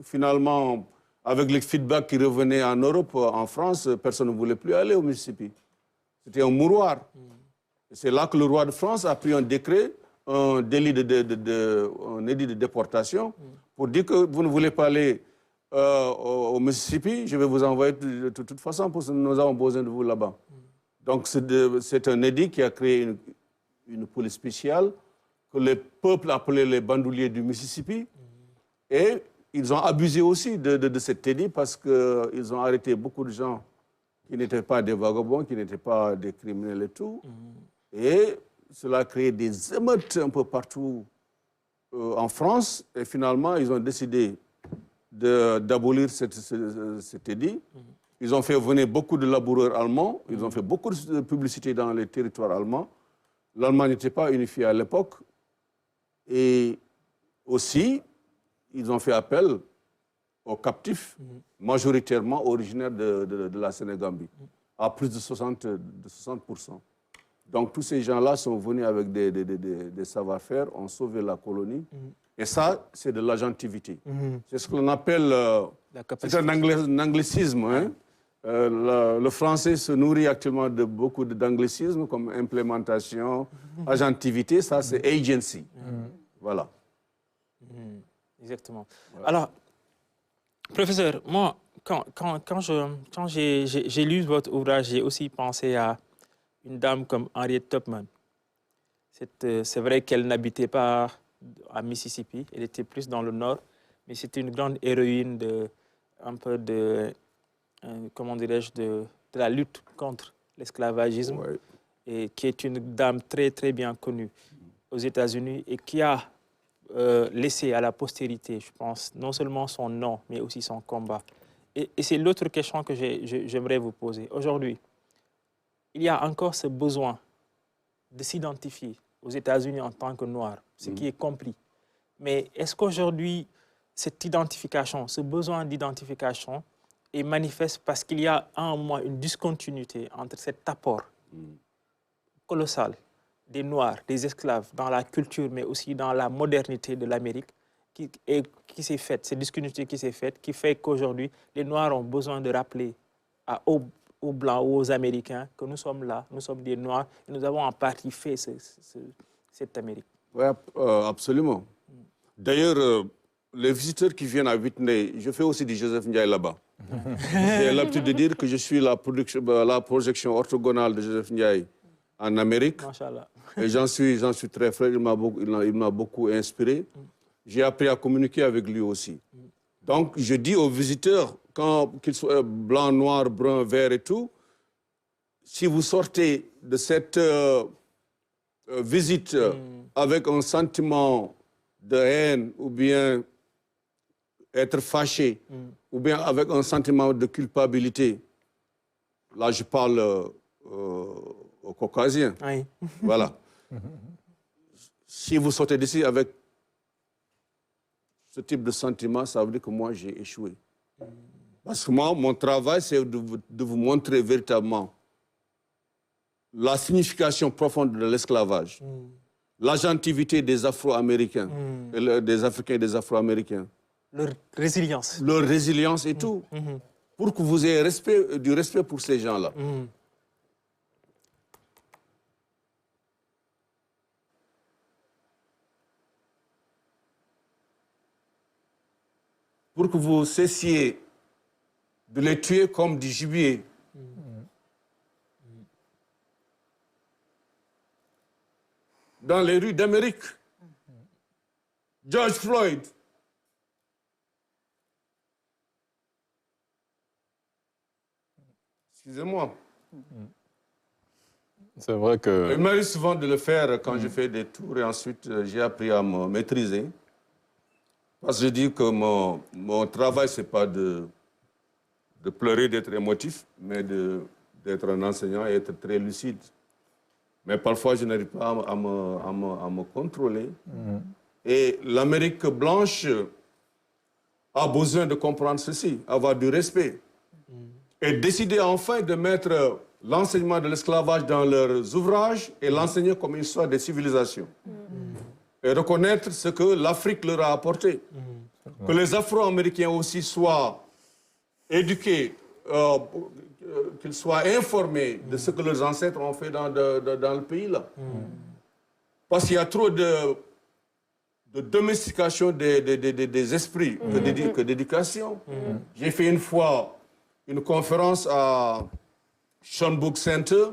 finalement, avec les feedbacks qui revenaient en Europe, en France, personne ne voulait plus aller au Mississippi. C'était un mouroir. C'est là que le roi de France a pris un décret, un édit de déportation, pour dire que vous ne voulez pas aller au Mississippi, je vais vous envoyer de toute façon, parce que nous avons besoin de vous là-bas. Donc c'est un édit qui a créé une police spéciale que le peuple appelait les bandouliers du Mississippi. Et ils ont abusé aussi de cet édit parce qu'ils ont arrêté beaucoup de gens qui n'étaient pas des vagabonds, qui n'étaient pas des criminels et tout. Et cela a créé des émeutes un peu partout en France. Et finalement, ils ont décidé d'abolir cet édit. Ils ont fait venir beaucoup de laboureurs allemands. Ils ont fait beaucoup de publicité dans les territoires allemands. L'Allemagne n'était pas unifiée à l'époque. Et aussi, ils ont fait appel aux captifs, majoritairement originaires de la Sénégambie, à plus de 60%. Donc tous ces gens-là sont venus avec des savoir-faire, ont sauvé la colonie. Et ça, c'est de l'agentivité. C'est ce qu'on appelle, c'est un anglicisme. Hein? Le français se nourrit actuellement de beaucoup d'anglicismes comme implémentation, agentivité, ça c'est agency. Voilà. Exactement. Voilà. Alors, professeur, moi, quand j'ai lu votre ouvrage, j'ai aussi pensé à une dame comme Henriette Tubman. C'est vrai qu'elle n'habitait pas à Mississippi, elle était plus dans le nord, mais c'était une grande héroïne comment dirais-je, de la lutte contre l'esclavagisme, et qui est une dame très, très bien connue aux États-Unis et qui a laissé à la postérité, je pense, non seulement son nom, mais aussi son combat. Et c'est l'autre question que j'aimerais vous poser. Aujourd'hui, il y a encore ce besoin de s'identifier aux États-Unis en tant que noir, ce qui est compris. Mais est-ce qu'aujourd'hui, cette identification, ce besoin d'identification est manifeste parce qu'il y a en moi une discontinuité entre cet apport colossal des Noirs, des esclaves dans la culture, mais aussi dans la modernité de l'Amérique qui s'est faite, cette discontinuité qui s'est faite, qui fait qu'aujourd'hui, les Noirs ont besoin de rappeler aux Blancs ou aux Américains que nous sommes là, nous sommes des Noirs, et nous avons en partie fait cette Amérique. Oui, absolument. D'ailleurs, les visiteurs qui viennent à Whitney, je fais aussi du Joseph Ndiaye là-bas. J'ai l'habitude de dire que je suis la projection orthogonale de Joseph Ndiaye en Amérique. Machallah. Et j'en suis très fier, il m'a beaucoup inspiré. J'ai appris à communiquer avec lui aussi. Donc, je dis aux visiteurs, qu'ils soient blancs, noirs, bruns, verts et tout, si vous sortez de cette visite avec un sentiment de haine ou bien être fâché ou bien avec un sentiment de culpabilité, là je parle aux Caucasiens, Oui. voilà. Si vous sortez d'ici avec ce type de sentiment, ça veut dire que moi j'ai échoué. Parce que moi, mon travail, c'est de vous montrer véritablement la signification profonde de l'esclavage, l'agentivité des Afro-Américains, des Africains et des Afro-Américains. Leur résilience. Leur résilience et tout. Pour que vous ayez du respect pour ces gens-là. Pour que vous cessiez de les tuer comme du gibier. Dans les rues d'Amérique, George Floyd, excusez-moi, C'est vrai que... Il m'arrive souvent de le faire quand je fais des tours et ensuite j'ai appris à me maîtriser. Parce que je dis que mon travail, ce n'est pas de pleurer, d'être émotif, mais d'être un enseignant et être très lucide. Mais parfois, je n'arrive pas à me contrôler. Et l'Amérique blanche a besoin de comprendre ceci, avoir du respect. Et décider enfin de mettre l'enseignement de l'esclavage dans leurs ouvrages et l'enseigner comme une histoire des civilisations. Et reconnaître ce que l'Afrique leur a apporté. Que les Afro-Américains aussi soient éduqués, qu'ils soient informés de ce que leurs ancêtres ont fait dans le pays-là. Parce qu'il y a trop de domestication des esprits que d'éducation. J'ai fait une fois une conférence à Schonbook Center.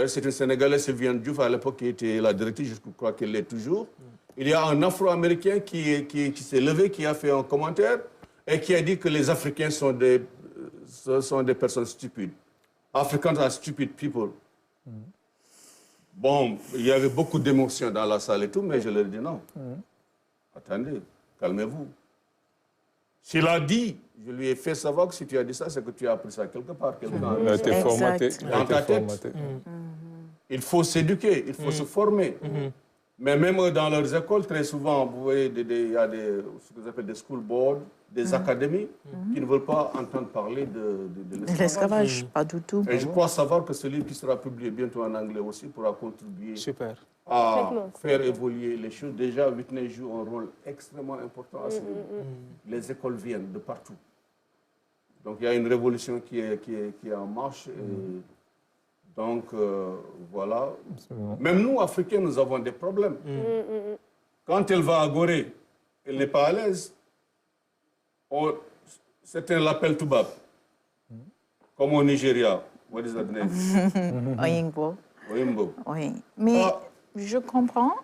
C'est une Sénégalaise, Sylviane Diouf, à l'époque, qui était la directrice, je crois qu'elle l'est toujours. Il y a un Afro-Américain qui s'est levé, qui a fait un commentaire et qui a dit que les Africains sont des personnes stupides. Africans are stupid people. Bon, il y avait beaucoup d'émotions dans la salle et tout, mais je leur ai dit non. Attendez, calmez-vous. S'il a dit, je lui ai fait savoir que si tu as dit ça, c'est que tu as appris ça quelque part. Il a été formaté. Dans ta tête. Il faut s'éduquer, il faut se former. Mais même dans leurs écoles, très souvent, vous voyez, il y a ce que j'appelle des school boards, des académies qui ne veulent pas entendre parler de l'esclavage. Pas du tout. Et je crois savoir que ce livre qui sera publié bientôt en anglais aussi pourra contribuer à faire évoluer les choses. Déjà, Whitney joue un rôle extrêmement important à ce niveau. Les écoles viennent de partout. Donc il y a une révolution qui est en marche. Et donc voilà. Absolument. Même nous, Africains, nous avons des problèmes. Quand elle va à Gorée, elle n'est pas à l'aise. Certains l'appellent Toubab. Comme au Nigeria. What is that name? Oyingbo. Oyingbo. Oui. Mais je comprends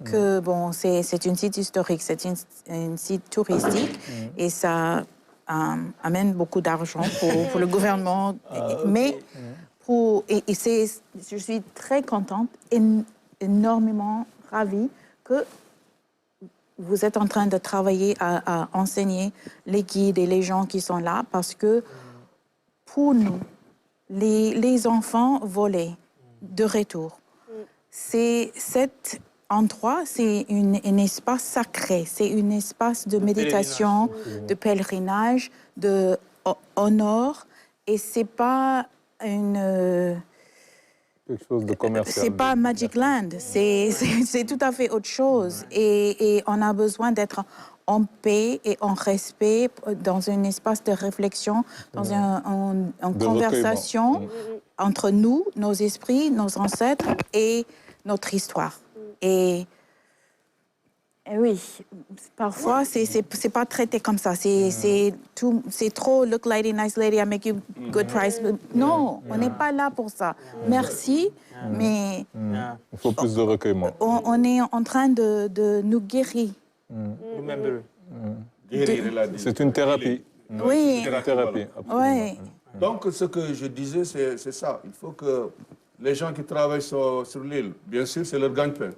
que bon, c'est une site historique, c'est une site touristique et ça amène beaucoup d'argent pour le gouvernement. Mais je suis très contente, énormément ravie que vous êtes en train de travailler à enseigner les guides et les gens qui sont là parce que pour nous, les enfants volés de retour, cet endroit, c'est un espace sacré, c'est un espace de méditation, de pèlerinage, d'honneur, et c'est pas quelque chose de commercial. C'est pas Magic Land, c'est tout à fait autre chose. Et on a besoin d'être en paix et en respect dans un espace de réflexion, dans une conversation entre nous, nos esprits, nos ancêtres et notre histoire. Et oui, parfois, c'est pas traité comme ça. C'est trop look lady, nice lady, I make you good price. Non, on n'est pas là pour ça. Merci, mais... Il faut plus de recueillement. On est en train de nous guérir. C'est une thérapie. Oui. C'est une thérapie, absolument. Oui. Donc, ce que je disais, c'est ça. Il faut que les gens qui travaillent sur l'île, bien sûr, c'est leur gagne-pain.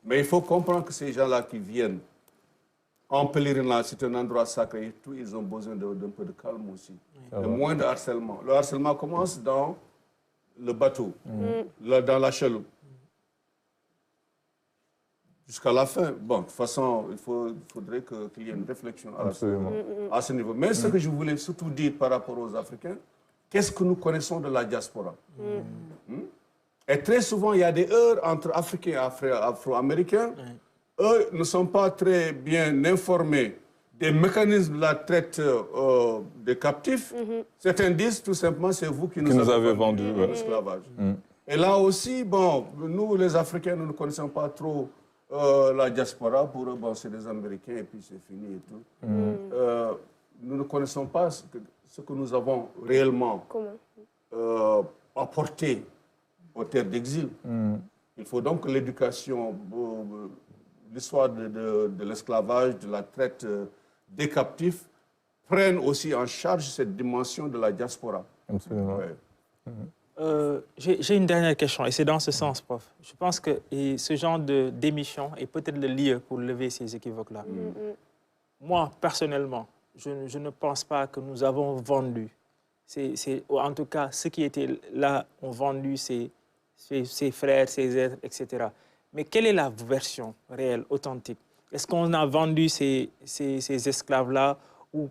Mais il faut comprendre que ces gens-là qui viennent en pèlerinage, c'est un endroit sacré et tout, ils ont besoin d'un peu de calme aussi. De moins de harcèlement. Le harcèlement commence dans le bateau, dans la chaloupe. Jusqu'à la fin. Bon, de toute façon, il faudrait qu'il y ait une réflexion à ce niveau. Mais ce que je voulais surtout dire par rapport aux Africains, qu'est-ce que nous connaissons de la diaspora? Et très souvent, il y a des heurts entre Africains et Afro-Américains. Eux ne sont pas très bien informés des mécanismes de la traite des captifs. Certains disent tout simplement, c'est vous qui nous avez vendu l'esclavage. Et là aussi, bon, nous, les Africains, nous ne connaissons pas trop la diaspora. Pour eux, bon, c'est des Américains et puis c'est fini et tout. Nous ne connaissons pas ce que nous avons réellement apporté aux terres d'exil. Il faut donc que l'éducation, l'histoire de l'esclavage, de la traite des captifs, prenne aussi en charge cette dimension de la diaspora. Absolument. J'ai une dernière question, et c'est dans ce sens, prof. Je pense que ce genre d'émission est peut-être le lieu pour lever ces équivoques-là. Moi, personnellement, je ne pense pas que nous avons vendu. En tout cas, ceux qui étaient là ont vendu ses frères, ses êtres, etc. Mais quelle est la version réelle, authentique? Est-ce qu'on a vendu ces esclaves-là ou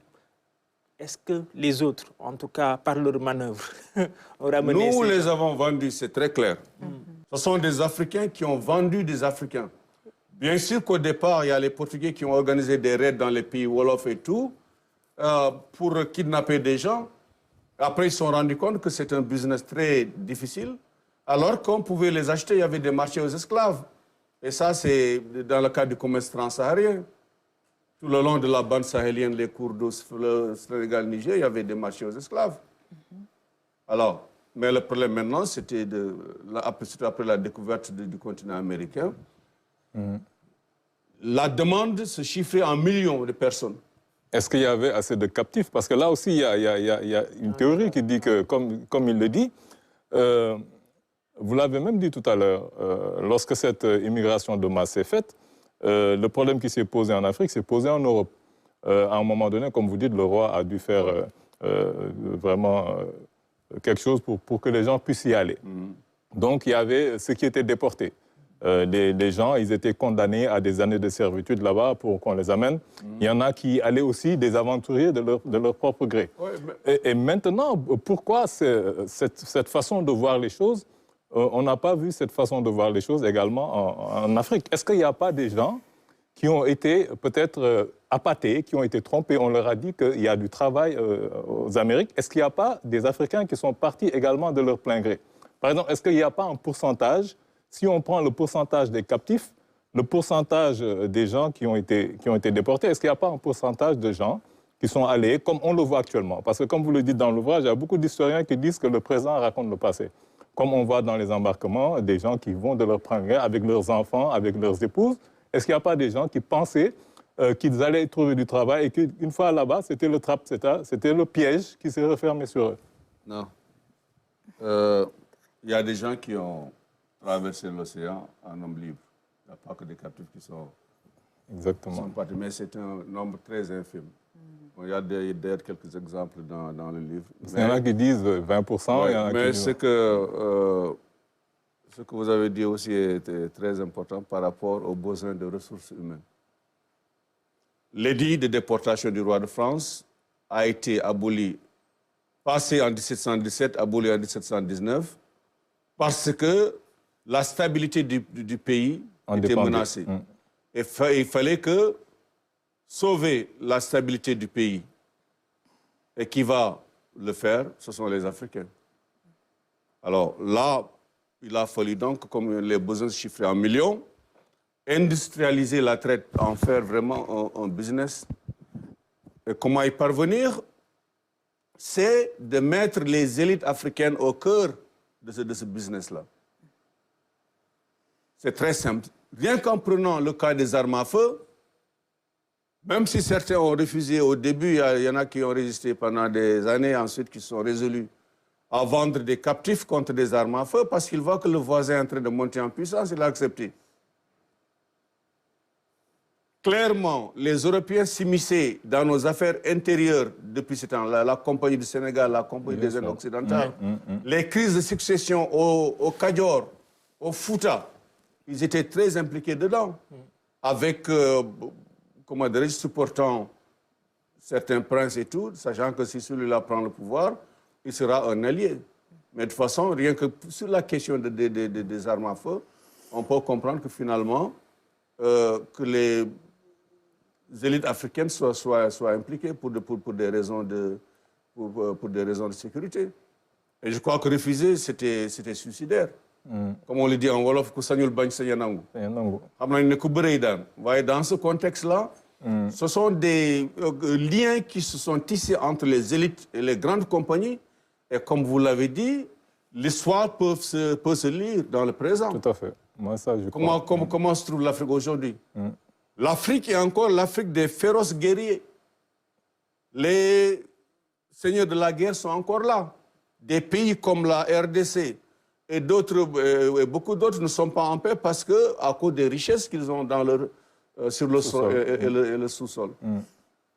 est-ce que les autres, en tout cas par leur manœuvre, ont ramené Nous les avons vendus, c'est très clair. Ce sont des Africains qui ont vendu des Africains. Bien sûr qu'au départ, il y a les Portugais qui ont organisé des raids dans les pays Wolof et tout, pour kidnapper des gens. Après, ils se sont rendus compte que c'est un business très difficile. Alors qu'on pouvait les acheter, il y avait des marchés aux esclaves. Et ça, c'est dans le cadre du commerce transsaharien. Tout le long de la bande sahélienne, les cours d'eau, le Sénégal, Niger, il y avait des marchés aux esclaves. Alors, mais le problème maintenant, c'était après la découverte du continent américain, la demande se chiffrait en millions de personnes. Est-ce qu'il y avait assez de captifs? Parce que là aussi, il y a une théorie qui dit que, comme il le dit, vous l'avez même dit tout à l'heure, lorsque cette immigration de masse s'est faite, le problème qui s'est posé en Afrique s'est posé en Europe. À un moment donné, comme vous dites, le roi a dû faire vraiment quelque chose pour que les gens puissent y aller. Donc, il y avait ceux qui étaient déportés. Les gens, ils étaient condamnés à des années de servitude là-bas pour qu'on les amène. Il y en a qui allaient aussi des aventuriers de leur propre gré. Ouais, mais... et maintenant, pourquoi cette façon de voir les choses, on n'a pas vu cette façon de voir les choses également en Afrique? Est-ce qu'il n'y a pas des gens qui ont été peut-être appâtés, qui ont été trompés? On leur a dit qu'il y a du travail aux Amériques. Est-ce qu'il n'y a pas des Africains qui sont partis également de leur plein gré? Par exemple, est-ce qu'il n'y a pas un pourcentage? Si on prend le pourcentage des captifs, le pourcentage des gens qui ont été déportés, est-ce qu'il n'y a pas un pourcentage de gens qui sont allés, comme on le voit actuellement? Parce que comme vous le dites dans l'ouvrage, il y a beaucoup d'historiens qui disent que le présent raconte le passé. Comme on voit dans les embarquements, des gens qui vont de leur plein gré avec leurs enfants, avec leurs épouses. Est-ce qu'il n'y a pas des gens qui pensaient qu'ils allaient trouver du travail et qu'une fois là-bas, c'était le trap, c'était le piège qui s'est refermé sur eux? Non. Il y a des gens qui ont traverser l'océan en homme libre. Il n'y a pas que des captifs qui sont partis, mais c'est un nombre très infime. Bon, il y a d'ailleurs quelques exemples dans le livre. Il y en a qui disent 20%. Ouais, il y en a mais qui... ce que vous avez dit aussi est très important par rapport aux besoins de ressources humaines. L'édit de déportation du roi de France a été aboli, passé en 1717, aboli en 1719, parce que la stabilité du pays était menacée. Et il fallait que sauver la stabilité du pays. Et qui va le faire? Ce sont les Africains. Alors là, il a fallu donc, comme les besoins se chiffraient en millions, industrialiser la traite, en faire vraiment un business. Et comment y parvenir? C'est de mettre les élites africaines au cœur de ce business-là. C'est très simple. Rien qu'en prenant le cas des armes à feu, même si certains ont refusé au début, il y en a qui ont résisté pendant des années, ensuite qui sont résolus à vendre des captifs contre des armes à feu parce qu'ils voient que le voisin est en train de monter en puissance, il a accepté. Clairement, les Européens s'immisçaient dans nos affaires intérieures depuis ce temps-là, la Compagnie du Sénégal, la Compagnie des Indes occidentales, les crises de succession au Kadior, au Fouta, ils étaient très impliqués dedans, avec, comment dirais-je, supportant certains princes et tout, sachant que si celui-là prend le pouvoir, il sera un allié. Mais de toute façon, rien que sur la question des armes à feu, on peut comprendre que finalement, que les élites africaines soient impliquées pour des raisons de sécurité. Et je crois que refuser, c'était suicidaire. Comme on le dit en Wolof, dans ce contexte-là, ce sont des liens qui se sont tissés entre les élites et les grandes compagnies. Et comme vous l'avez dit, l'histoire peut se lire dans le présent. Tout à fait. Moi, ça, je comment se trouve l'Afrique aujourd'hui? L'Afrique est encore l'Afrique des féroces guerriers. Les seigneurs de la guerre sont encore là. des pays comme la RDC et beaucoup d'autres ne sont pas en paix parce que, à cause des richesses qu'ils ont sur le sol et le sous-sol.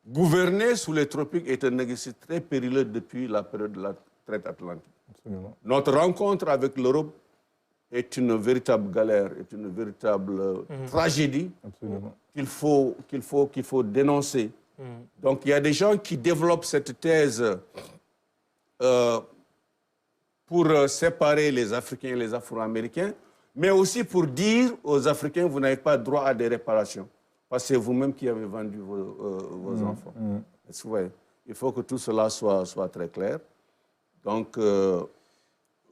Gouverner sous les tropiques est un exercice très périlleux depuis la période de la traite atlantique. Absolument. Notre rencontre avec l'Europe est une véritable galère, est une véritable tragédie qu'il faut dénoncer. Donc il y a des gens qui développent cette thèse pour séparer les Africains et les Afro-Américains, mais aussi pour dire aux Africains, vous n'avez pas droit à des réparations, parce que c'est vous-même qui avez vendu vos enfants. Il faut que tout cela soit très clair. Donc,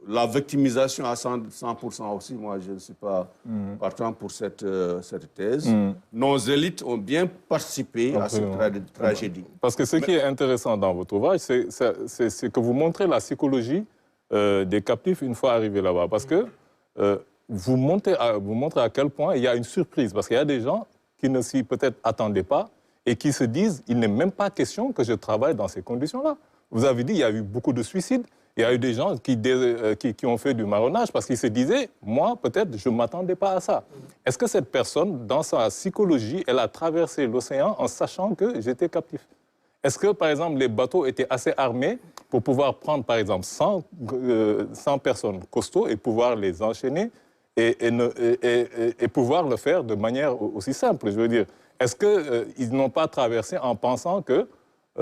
la victimisation à 100% aussi, moi, je ne suis pas partant pour cette thèse. Nos élites ont bien participé à cette tragédie. Parce que ce qui est intéressant dans votre ouvrage, c'est que vous montrez la psychologie des captifs une fois arrivés là-bas. Parce que vous montrez à quel point il y a une surprise. Parce qu'il y a des gens qui ne s'y peut-être attendaient pas et qui se disent, il n'est même pas question que je travaille dans ces conditions-là. Vous avez dit, il y a eu beaucoup de suicides. Il y a eu des gens qui ont fait du marronnage parce qu'ils se disaient, moi, peut-être, je ne m'attendais pas à ça. Est-ce que cette personne, dans sa psychologie, elle a traversé l'océan en sachant que j'étais captif? Est-ce que, par exemple, les bateaux étaient assez armés pour pouvoir prendre, par exemple, 100 personnes costauds et pouvoir les enchaîner et pouvoir le faire de manière aussi simple? Je veux dire, est-ce qu'ils n'ont pas traversé en pensant que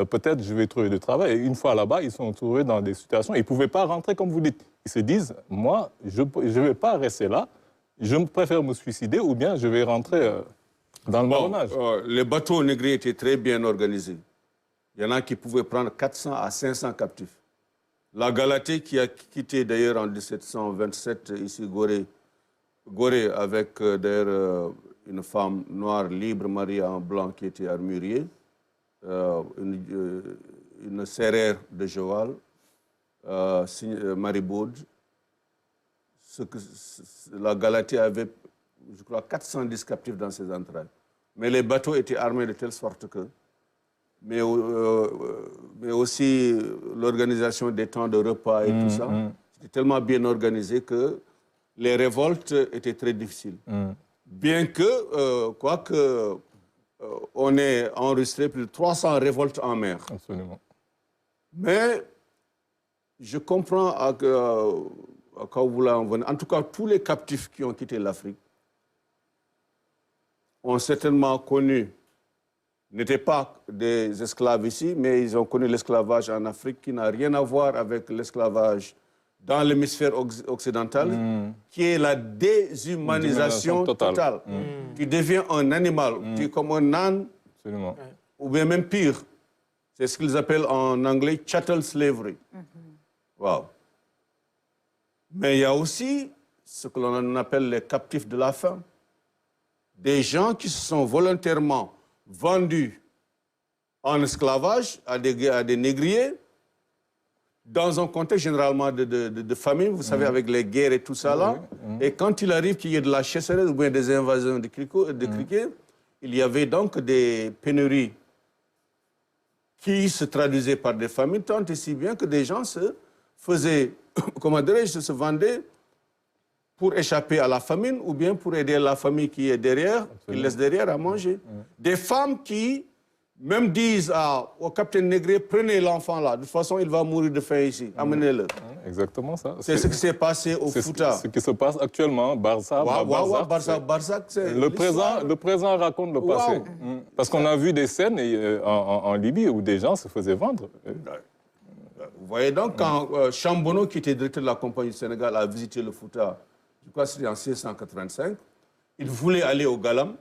peut-être je vais trouver du travail. Et une fois là-bas, ils sont trouvés dans des situations, ils ne pouvaient pas rentrer comme vous dites. Ils se disent, moi, je ne vais pas rester là, je préfère me suicider ou bien je vais rentrer dans le marronnage. Les bateaux négriers étaient très bien organisés. Il y en a qui pouvaient prendre 400 à 500 captifs. La Galatée, qui a quitté d'ailleurs en 1727 ici Gorée avec d'ailleurs une femme noire libre, mariée en blanc, qui était armurier, une serrère de Joal, Maribaud. La Galatée avait, je crois, 410 captifs dans ses entrailles. Mais les bateaux étaient armés de telle sorte que... Mais aussi l'organisation des temps de repas et tout ça, c'était tellement bien organisé que les révoltes étaient très difficiles. Bien que, quoique... on est enregistré plus de 300 révoltes en mer. Absolument. Mais je comprends à quoi vous voulez en venir. En tout cas, tous les captifs qui ont quitté l'Afrique ont certainement connu, n'étaient pas des esclaves ici, mais ils ont connu l'esclavage en Afrique qui n'a rien à voir avec l'esclavage dans l'hémisphère occidental, qui est la déshumanisation totale. Tu deviens un animal, tu es comme un âne, ou bien même pire. C'est ce qu'ils appellent en anglais chattel slavery. Wow. Mais il y a aussi ce que l'on appelle les captifs de la faim. Des gens qui se sont volontairement vendus en esclavage à des négriers, dans un contexte généralement de famine, vous savez, avec les guerres et tout ça là. Et quand il arrive qu'il y ait de la chasserie ou bien des invasions de criquets, il y avait donc des pénuries qui se traduisaient par des famines, tant et si bien que des gens se faisaient, comment dirais-je, se vendaient pour échapper à la famine ou bien pour aider la famille qui est derrière, qui laisse derrière à manger. Des femmes qui même disent au capitaine négrier, prenez l'enfant là, de toute façon il va mourir de faim ici, amenez-le. Exactement ça. C'est ce qui s'est passé au Fouta. C'est ce qui se passe actuellement, Barça. Le présent raconte le passé. Parce qu'on a vu des scènes en Libye où des gens se faisaient vendre. Vous voyez donc, quand Chambono, qui était directeur de la Compagnie du Sénégal, a visité le Fouta, je crois que c'était en 1685, il voulait aller au Galam.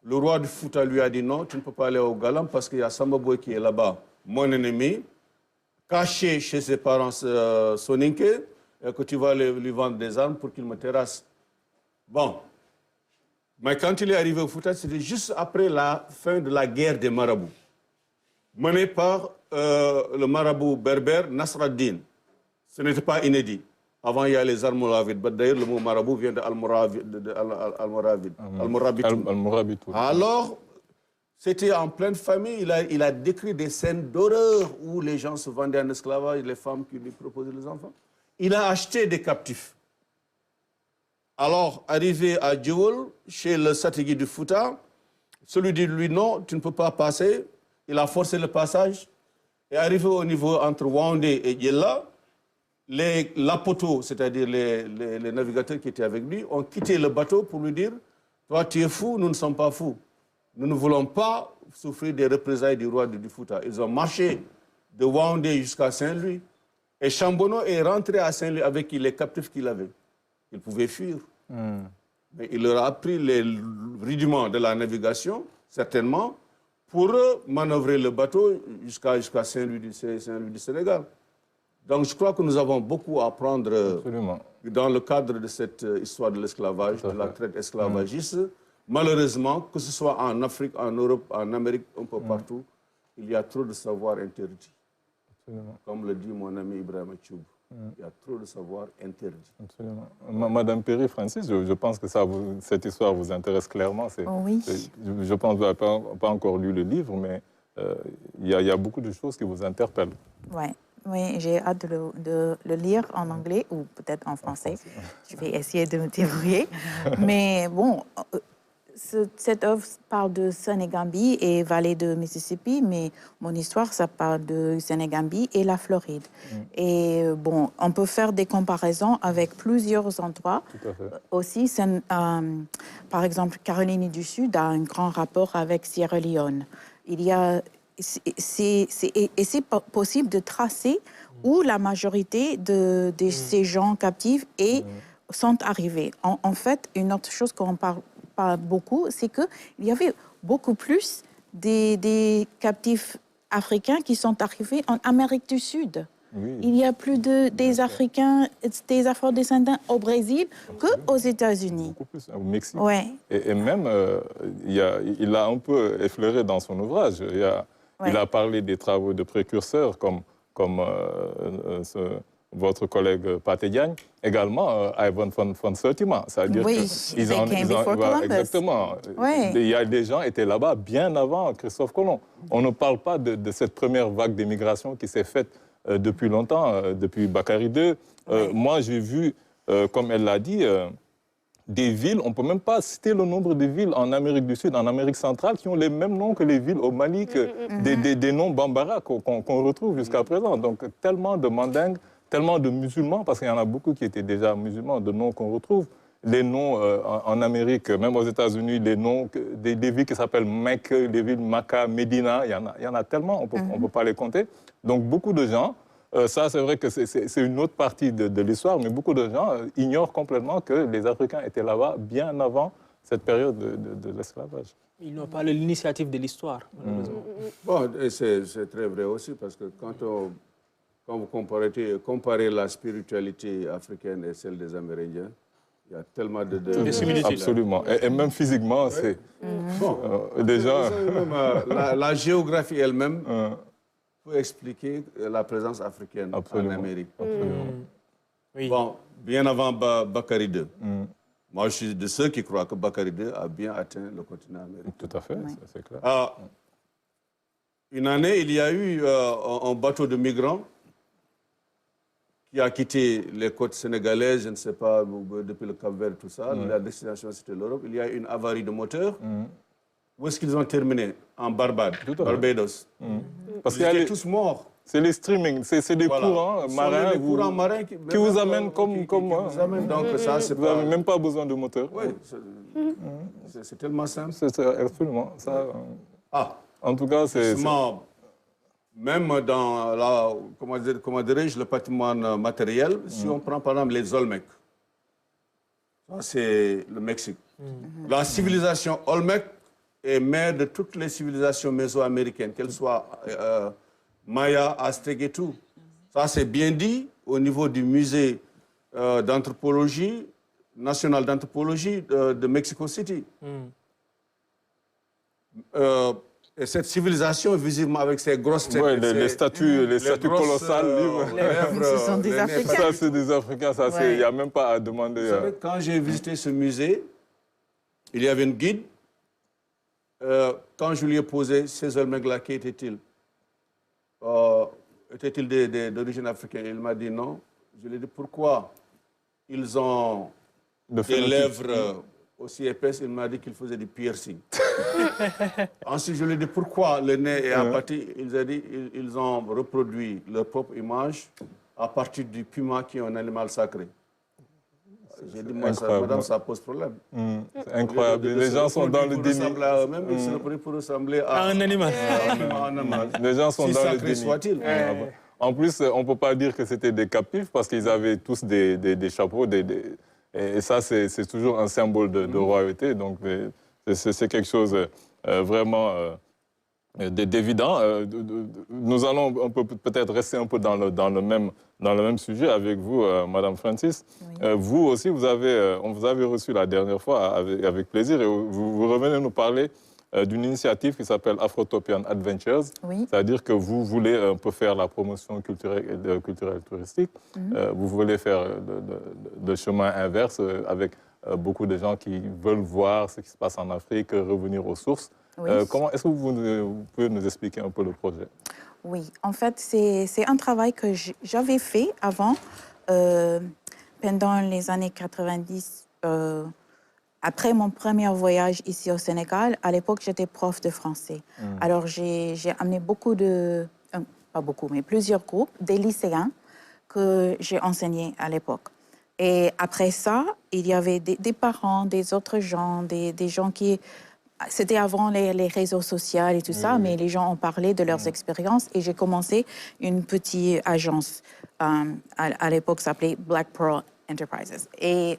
Le roi du Fouta lui a dit non, tu ne peux pas aller au Galam parce qu'il y a Samba Boy qui est là-bas, mon ennemi, caché chez ses parents soninké, et que tu vas lui vendre des armes pour qu'il me terrasse. Bon. Mais quand il est arrivé au Fouta, c'était juste après la fin de la guerre des marabouts, menée par le marabout berbère Nasr ad-Din. Ce n'était pas inédit. Avant, il y a les Almoravides. D'ailleurs, le mot marabout vient de Almoravid. Alors, C'était en pleine famille. Il a décrit des scènes d'horreur où les gens se vendaient en esclavage, les femmes qui lui proposaient les enfants. Il a acheté des captifs. Alors, arrivé à Djewel, chez le Satigui du Fouta, celui dit lui non, tu ne peux pas passer. Il a forcé le passage. Et arrivé au niveau entre Waoundé et Yella, les Lapoto, c'est-à-dire les navigateurs qui étaient avec lui, ont quitté le bateau pour lui dire « Toi, tu es fou, nous ne sommes pas fous. Nous ne voulons pas souffrir des représailles du roi du Fouta. » Ils ont marché de Waoundé jusqu'à Saint-Louis. Et Chambono est rentré à Saint-Louis avec les captifs qu'il avait. Il pouvait fuir. Mais il leur a appris les rudiments de la navigation, certainement, pour manœuvrer le bateau jusqu'à Saint-Louis du Sénégal. Donc je crois que nous avons beaucoup à apprendre dans le cadre de cette histoire de l'esclavage, de la traite esclavagiste. Malheureusement, que ce soit en Afrique, en Europe, en Amérique, un peu partout, il y a trop de savoir interdit. Absolument. Comme le dit mon ami Ibrahim Tchoub, il y a trop de savoir interdit. Absolument. Madame Perry-Francis, je pense que cette histoire vous intéresse clairement. Oui. Je pense que vous n'avez pas encore lu le livre, mais il y a beaucoup de choses qui vous interpellent. Oui, j'ai hâte de le lire en anglais ou peut-être en français. Je vais essayer de me débrouiller. Mais bon, cette œuvre parle de Sénégambie et vallée de Mississippi, mais mon histoire, ça parle de Sénégambie et la Floride. Et bon, on peut faire des comparaisons avec plusieurs endroits. Tout à fait. Aussi, par exemple, Caroline du Sud a un grand rapport avec Sierra Leone. C'est possible de tracer où la majorité de ces gens captifs sont arrivés. En fait, une autre chose qu'on parle pas beaucoup, c'est qu'il y avait beaucoup plus des captifs africains qui sont arrivés en Amérique du Sud. Oui. Il y a plus des Africains, des Afro-descendants au Brésil qu'aux États-Unis. Beaucoup plus, au Mexique. Ouais. Et même, il a un peu effleuré dans son ouvrage. Il a parlé des travaux de précurseurs comme votre collègue Pathé Diagne, également Ivan von Sertima. C'est-à-dire qu'ils ont exactement. Oui. Il y a des gens qui étaient là-bas bien avant Christophe Colomb. On ne parle pas de cette première vague d'immigration qui s'est faite depuis longtemps, depuis Bakary II. Moi, j'ai vu, comme elle l'a dit, des villes, on ne peut même pas citer le nombre de villes en Amérique du Sud, en Amérique centrale, qui ont les mêmes noms que les villes au Mali, des noms bambara qu'on retrouve jusqu'à présent. Donc, tellement de mandingues, tellement de musulmans, parce qu'il y en a beaucoup qui étaient déjà musulmans, de noms qu'on retrouve. Les noms en Amérique, même aux États-Unis, les noms des villes qui s'appellent Mecque, des villes Maca, Médina, il y en a tellement, on ne peut pas les compter. Donc, beaucoup de gens... ça, c'est vrai que c'est une autre partie de l'histoire, mais beaucoup de gens ignorent complètement que les Africains étaient là-bas bien avant cette période de l'esclavage. Ils n'ont pas l'initiative de l'histoire, malheureusement. Bon, c'est très vrai aussi, parce que quand vous comparez la spiritualité africaine et celle des Amérindiens, il y a tellement de similitudes. Absolument. Et même physiquement, c'est... Bon, déjà... la géographie elle-même... peut expliquer la présence africaine en Amérique. Oui. Bon, bien avant Bakary II. Moi, je suis de ceux qui croient que Bakary II a bien atteint le continent américain. Tout à fait, c'est clair. Une année, il y a eu un bateau de migrants qui a quitté les côtes sénégalaises, je ne sais pas, depuis le Cap-Vert, tout ça. La destination, c'était l'Europe. Il y a eu une avarie de moteur. Où est-ce qu'ils ont terminé? En Barbados. Parce qu'ils étaient tous morts. C'est les streamings, c'est des courants marins, qui vous amènent comme... Donc ça, c'est vous n'avez même pas besoin de moteur. Oui, c'est tellement simple. C'est absolument ça. En tout cas, c'est... Même dans comment dirais-je, le patrimoine matériel, si on prend par exemple les Olmecs, ça c'est le Mexique. La civilisation Olmec est mère de toutes les civilisations mésoaméricaines, qu'elles soient Maya, Aztèques et tout. Ça, c'est bien dit au niveau du musée d'anthropologie, national d'anthropologie de Mexico City. Et cette civilisation, visiblement, avec ses grosses têtes... Oui, les statues colossales. Ce sont des Africains. Ça, c'est des Africains. Il n'y a même pas à demander... Vous savez, quand j'ai visité ce musée, il y avait une guide quand je lui ai posé ces Olmeghla, qui était-il était-il d'origine africaine? Il m'a dit non. Je lui ai dit pourquoi ils ont des lèvres aussi épaisses. Il m'a dit qu'il faisait du piercing. Ensuite, je lui ai dit pourquoi le nez est aplati. Il a dit ils ont reproduit leur propre image à partir du puma qui est un animal sacré. J'ai dit, moi, madame, ça pose problème. C'est incroyable. Les gens sont dans le déni. Ils se reproduisent pour ressembler à Un animal. Les gens sont si dans le sacré déni. soit-il. En plus, on ne peut pas dire que c'était des captifs parce qu'ils avaient tous des chapeaux. Et ça, c'est toujours un symbole de royauté. Donc, c'est quelque chose vraiment d'évident. Nous allons peut-être rester un peu dans le même sujet avec vous, Madame Francis. Oui. Vous aussi, on vous avait reçu la dernière fois avec plaisir et vous revenez nous parler d'une initiative qui s'appelle Afrotopian Adventures. Oui. C'est-à-dire que vous voulez un peu faire la promotion culturelle et touristique. Vous voulez faire le chemin inverse avec beaucoup de gens qui veulent voir ce qui se passe en Afrique, revenir aux sources. Oui. Est-ce que vous pouvez nous expliquer un peu le projet? Oui, en fait, c'est un travail que j'avais fait avant, pendant les années 90. Après mon premier voyage ici au Sénégal, à l'époque, j'étais prof de français. Alors, j'ai amené pas beaucoup, mais plusieurs groupes, des lycéens que j'ai enseignés à l'époque. Et après ça, il y avait des parents, des autres gens, des gens qui... C'était avant les réseaux sociaux et tout ça, mais les gens ont parlé de leurs expériences et j'ai commencé une petite agence. À l'époque, ça s'appelait Black Pearl Enterprises. Et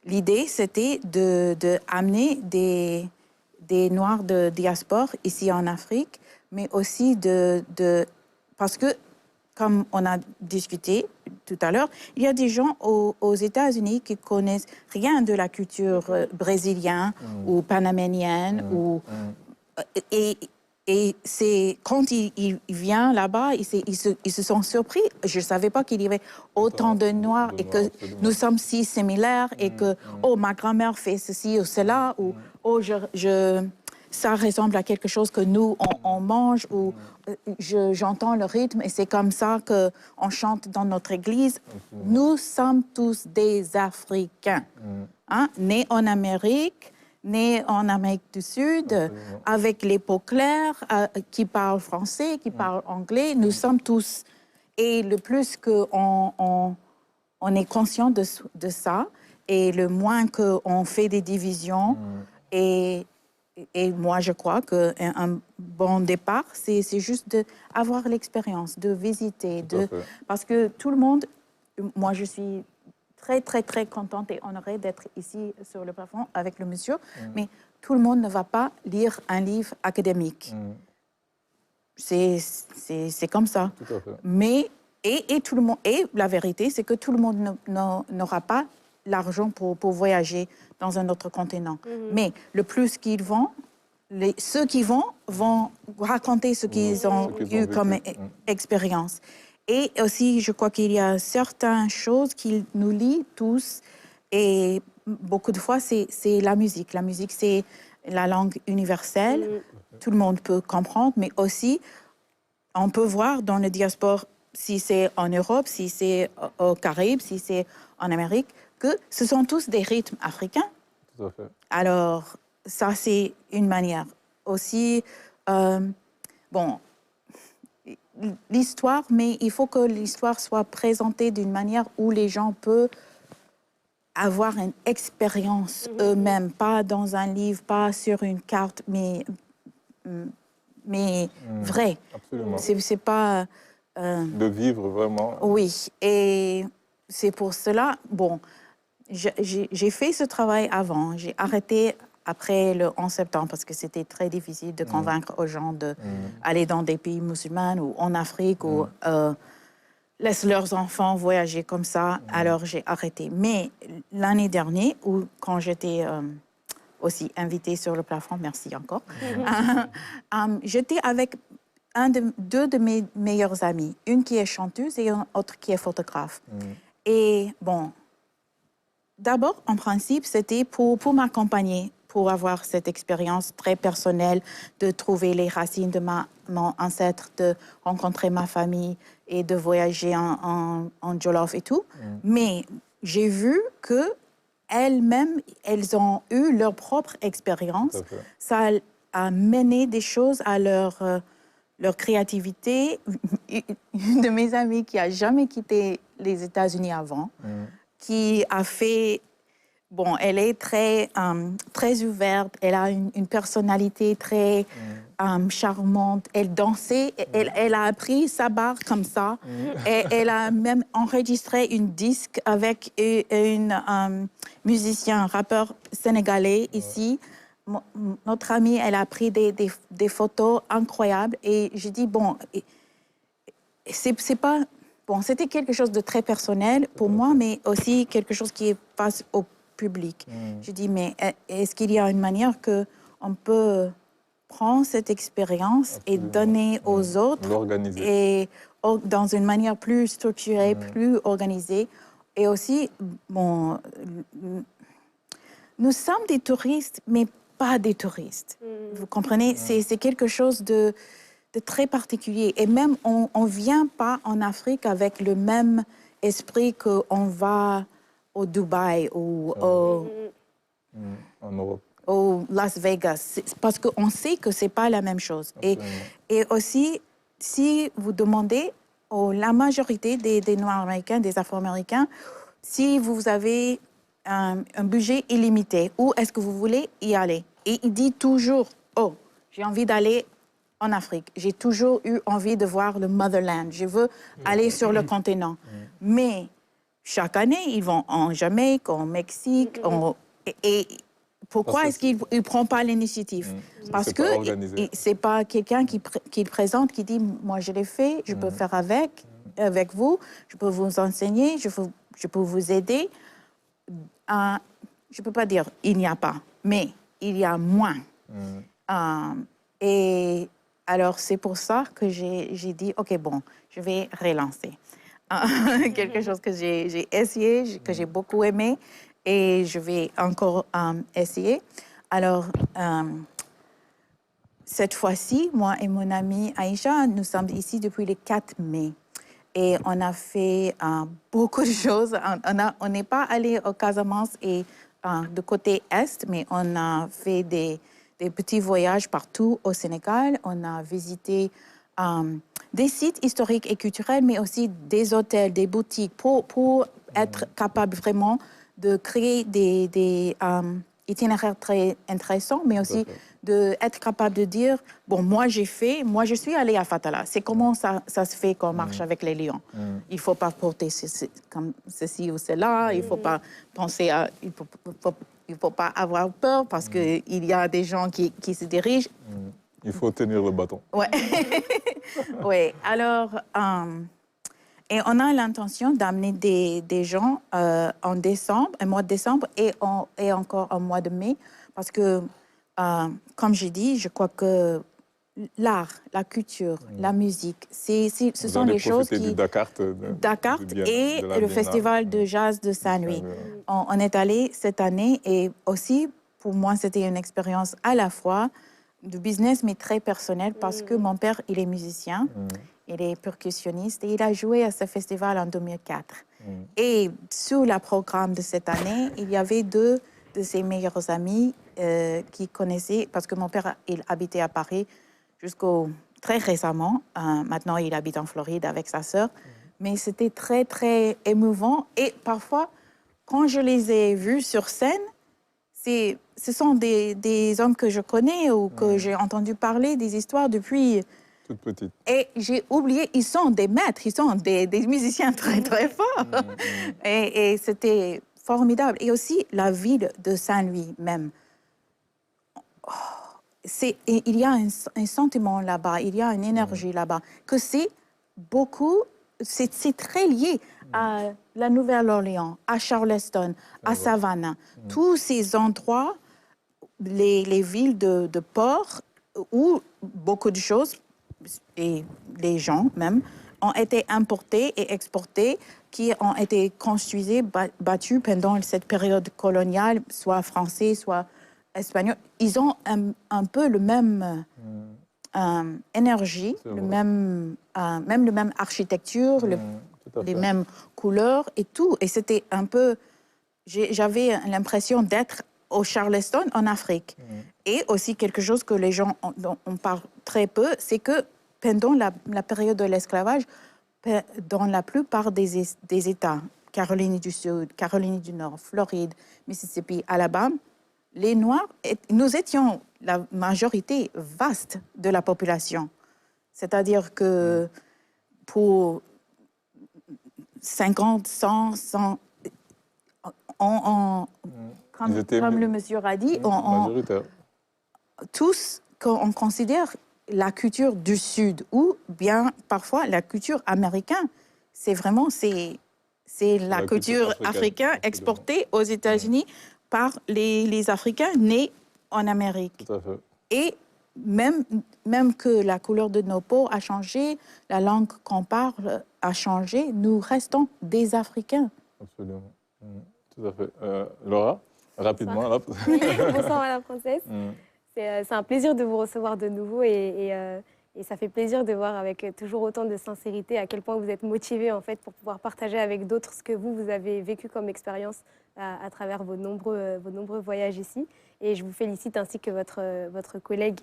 l'idée, c'était d'amener des Noirs de diaspora ici en Afrique, mais aussi parce que, comme on a discuté tout à l'heure, il y a des gens aux États-Unis qui connaissent rien de la culture brésilienne ou panaménienne. Et c'est quand il vient là-bas, ils se sont surpris. Je ne savais pas qu'il y avait autant de Noirs et que nous sommes si similaires et que, oh, ma grand-mère fait ceci ou cela, ou oh, ça ressemble à quelque chose que nous, on mange, ou j'entends le rythme et c'est comme ça qu'on chante dans notre église. Nous sommes tous des Africains, nés en Amérique, nés en Amérique du Sud, avec les peaux claires, qui parlent français, qui parlent anglais. Nous sommes tous. Et le plus qu'on est conscient de ça, et le moins qu'on fait des divisions, et moi, je crois qu'un bon départ, c'est juste d'avoir l'expérience, de visiter. Parce que tout le monde, moi, je suis très, très, très contente et honorée d'être ici sur le plafond avec le monsieur, mais tout le monde ne va pas lire un livre académique. C'est comme ça. Tout à fait. Mais, tout le monde, et la vérité, c'est que tout le monde n'aura pas l'argent pour voyager dans un autre continent. Mais le plus qu'ils vont, ceux qui vont raconter ce qu'ils ont eu comme expérience. Et aussi, je crois qu'il y a certaines choses qui nous lient tous. Et beaucoup de fois, c'est la musique. La musique, c'est la langue universelle. Tout le monde peut comprendre, mais aussi, on peut voir dans le diaspora, si c'est en Europe, si c'est aux Caraïbes, si c'est en Amérique, que ce sont tous des rythmes africains. Tout à fait. Alors, ça, c'est une manière. Aussi, l'histoire, mais il faut que l'histoire soit présentée d'une manière où les gens peuvent avoir une expérience eux-mêmes, pas dans un livre, pas sur une carte, mais vrai. Absolument. C'est pas... de vivre vraiment. Oui, et c'est pour cela, j'ai fait ce travail avant. J'ai arrêté après le 11 septembre parce que c'était très difficile de convaincre aux gens d'aller dans des pays musulmans ou en Afrique ou laissent leurs enfants voyager comme ça. Alors j'ai arrêté. Mais l'année dernière, quand j'étais aussi invitée sur le plafond, merci encore, j'étais avec deux de mes meilleurs amis, une qui est chanteuse et une autre qui est photographe. Et d'abord, en principe, c'était pour m'accompagner, pour avoir cette expérience très personnelle de trouver les racines de mon ancêtre, de rencontrer ma famille et de voyager en Jollof et tout. Mais j'ai vu que elles-mêmes, elles ont eu leur propre expérience. Ça a mené des choses à leur créativité. Une de mes amies qui n'a jamais quitté les États-Unis avant, qui a fait... Bon, elle est très ouverte, elle a une personnalité très charmante. Elle dansait, elle a appris sa barre comme ça. Et elle a même enregistré un disque avec un musicien, un rappeur sénégalais ici. Notre amie, elle a pris des photos incroyables. Et j'ai dit, bon, c'est pas... Bon, c'était quelque chose de très personnel pour moi, mais aussi quelque chose qui passe au public. Je dis, mais est-ce qu'il y a une manière qu'on peut prendre cette expérience et donner aux autres et dans une manière plus structurée, plus organisée. Et aussi, bon, nous sommes des touristes, mais pas des touristes. Vous comprenez? C'est quelque chose de très particulier. Et même, on ne vient pas en Afrique avec le même esprit qu'on va au Dubaï ou en Europe. Au Las Vegas, parce qu'on sait que ce n'est pas la même chose. Et aussi, si vous demandez la majorité des Noirs américains, des Afro-Américains, si vous avez un budget illimité, où est-ce que vous voulez y aller? Et il dit toujours, oh, j'ai envie d'aller en Afrique. J'ai toujours eu envie de voir le motherland. Je veux aller sur le continent. Mais chaque année, ils vont en Jamaïque, en Mexique. Et pourquoi est-ce qu'il ne prend pas l'initiative? Parce que ce n'est pas quelqu'un qui le présente, qui dit « moi, je l'ai fait, je peux faire avec vous, je peux vous enseigner, je peux vous aider ». Je ne peux pas dire « il n'y a pas », mais il y a moins. Et alors, c'est pour ça que j'ai dit « OK, bon, je vais relancer ». Quelque chose que j'ai essayé, que j'ai beaucoup aimé, et je vais encore essayer. Alors, cette fois-ci, moi et mon amie Aïcha, nous sommes ici depuis le 4 mai. Et on a fait beaucoup de choses. On n'est pas allé au Casamance et de côté Est, mais on a fait des petits voyages partout au Sénégal. On a visité des sites historiques et culturels, mais aussi des hôtels, des boutiques, pour être capable vraiment de créer des itinéraires très intéressants, mais aussi d'être capable de dire, bon, moi je suis allée à Fatala. C'est comment ça se fait qu'on marche avec les lions. Il ne faut pas porter comme ceci ou cela, il ne faut pas penser à... Il faut pas avoir peur parce qu'il y a des gens qui se dirigent. Il faut tenir le bâton. Ouais. Oui, alors, et on a l'intention d'amener des gens en décembre, un mois de décembre et encore en mois de mai, parce que, comme j'ai dit, je crois que l'art, la culture, la musique, ce sont les choses qui... Du Dakar et le festival de jazz de Saint-Louis. On est allé cette année et aussi, pour moi, c'était une expérience à la fois de business, mais très personnel, parce que mon père, il est musicien, il est percussionniste, et il a joué à ce festival en 2004. Et sur le programme de cette année, il y avait 2 de ses meilleurs amis qui connaissaient, parce que mon père, il habitait à Paris jusqu'au très récemment. Maintenant, il habite en Floride avec sa sœur. Mais c'était très, très émouvant. Et parfois, quand je les ai vus sur scène, ce sont des hommes que je connais ou que j'ai entendu parler des histoires depuis... Toute petite. Et j'ai oublié, ils sont des maîtres, ils sont des musiciens très, très forts. Et c'était formidable. Et aussi, la ville de Saint-Louis même. Il y a un sentiment là-bas, il y a une énergie là-bas, que c'est beaucoup... C'est très lié à la Nouvelle-Orléans, à Charleston, à Savannah. Tous ces endroits, les villes de port, où beaucoup de choses, et les gens même, ont été importés et exportés, qui ont été construits, battus pendant cette période coloniale, soit français, soit espagnols, ils ont un peu le même énergie, même le même architecture, les mêmes couleurs et tout. Et c'était un peu... J'avais l'impression d'être au Charleston, en Afrique. Et aussi quelque chose que les gens, on parle très peu, c'est que pendant la période de l'esclavage, dans la plupart des États, Caroline du Sud, Caroline du Nord, Floride, Mississippi, Alabama, les Noirs, nous étions la majorité vaste de la population. C'est-à-dire que pour 50, 100 comme le monsieur a dit, tous, quand on considère la culture du Sud ou bien parfois la culture américaine, c'est vraiment la culture africaine exportée aux États-Unis par les Africains nés en Amérique. Tout à fait. Et même que la couleur de nos peaux a changé, la langue qu'on parle a changé, nous restons des Africains. Absolument. Tout à fait. Laura, rapidement. Là. Bonsoir, Madame Princesse. C'est un plaisir de vous recevoir de nouveau et ça fait plaisir de voir avec toujours autant de sincérité à quel point vous êtes motivé en fait pour pouvoir partager avec d'autres ce que vous avez vécu comme expérience à travers vos nombreux voyages ici. Et je vous félicite ainsi que votre collègue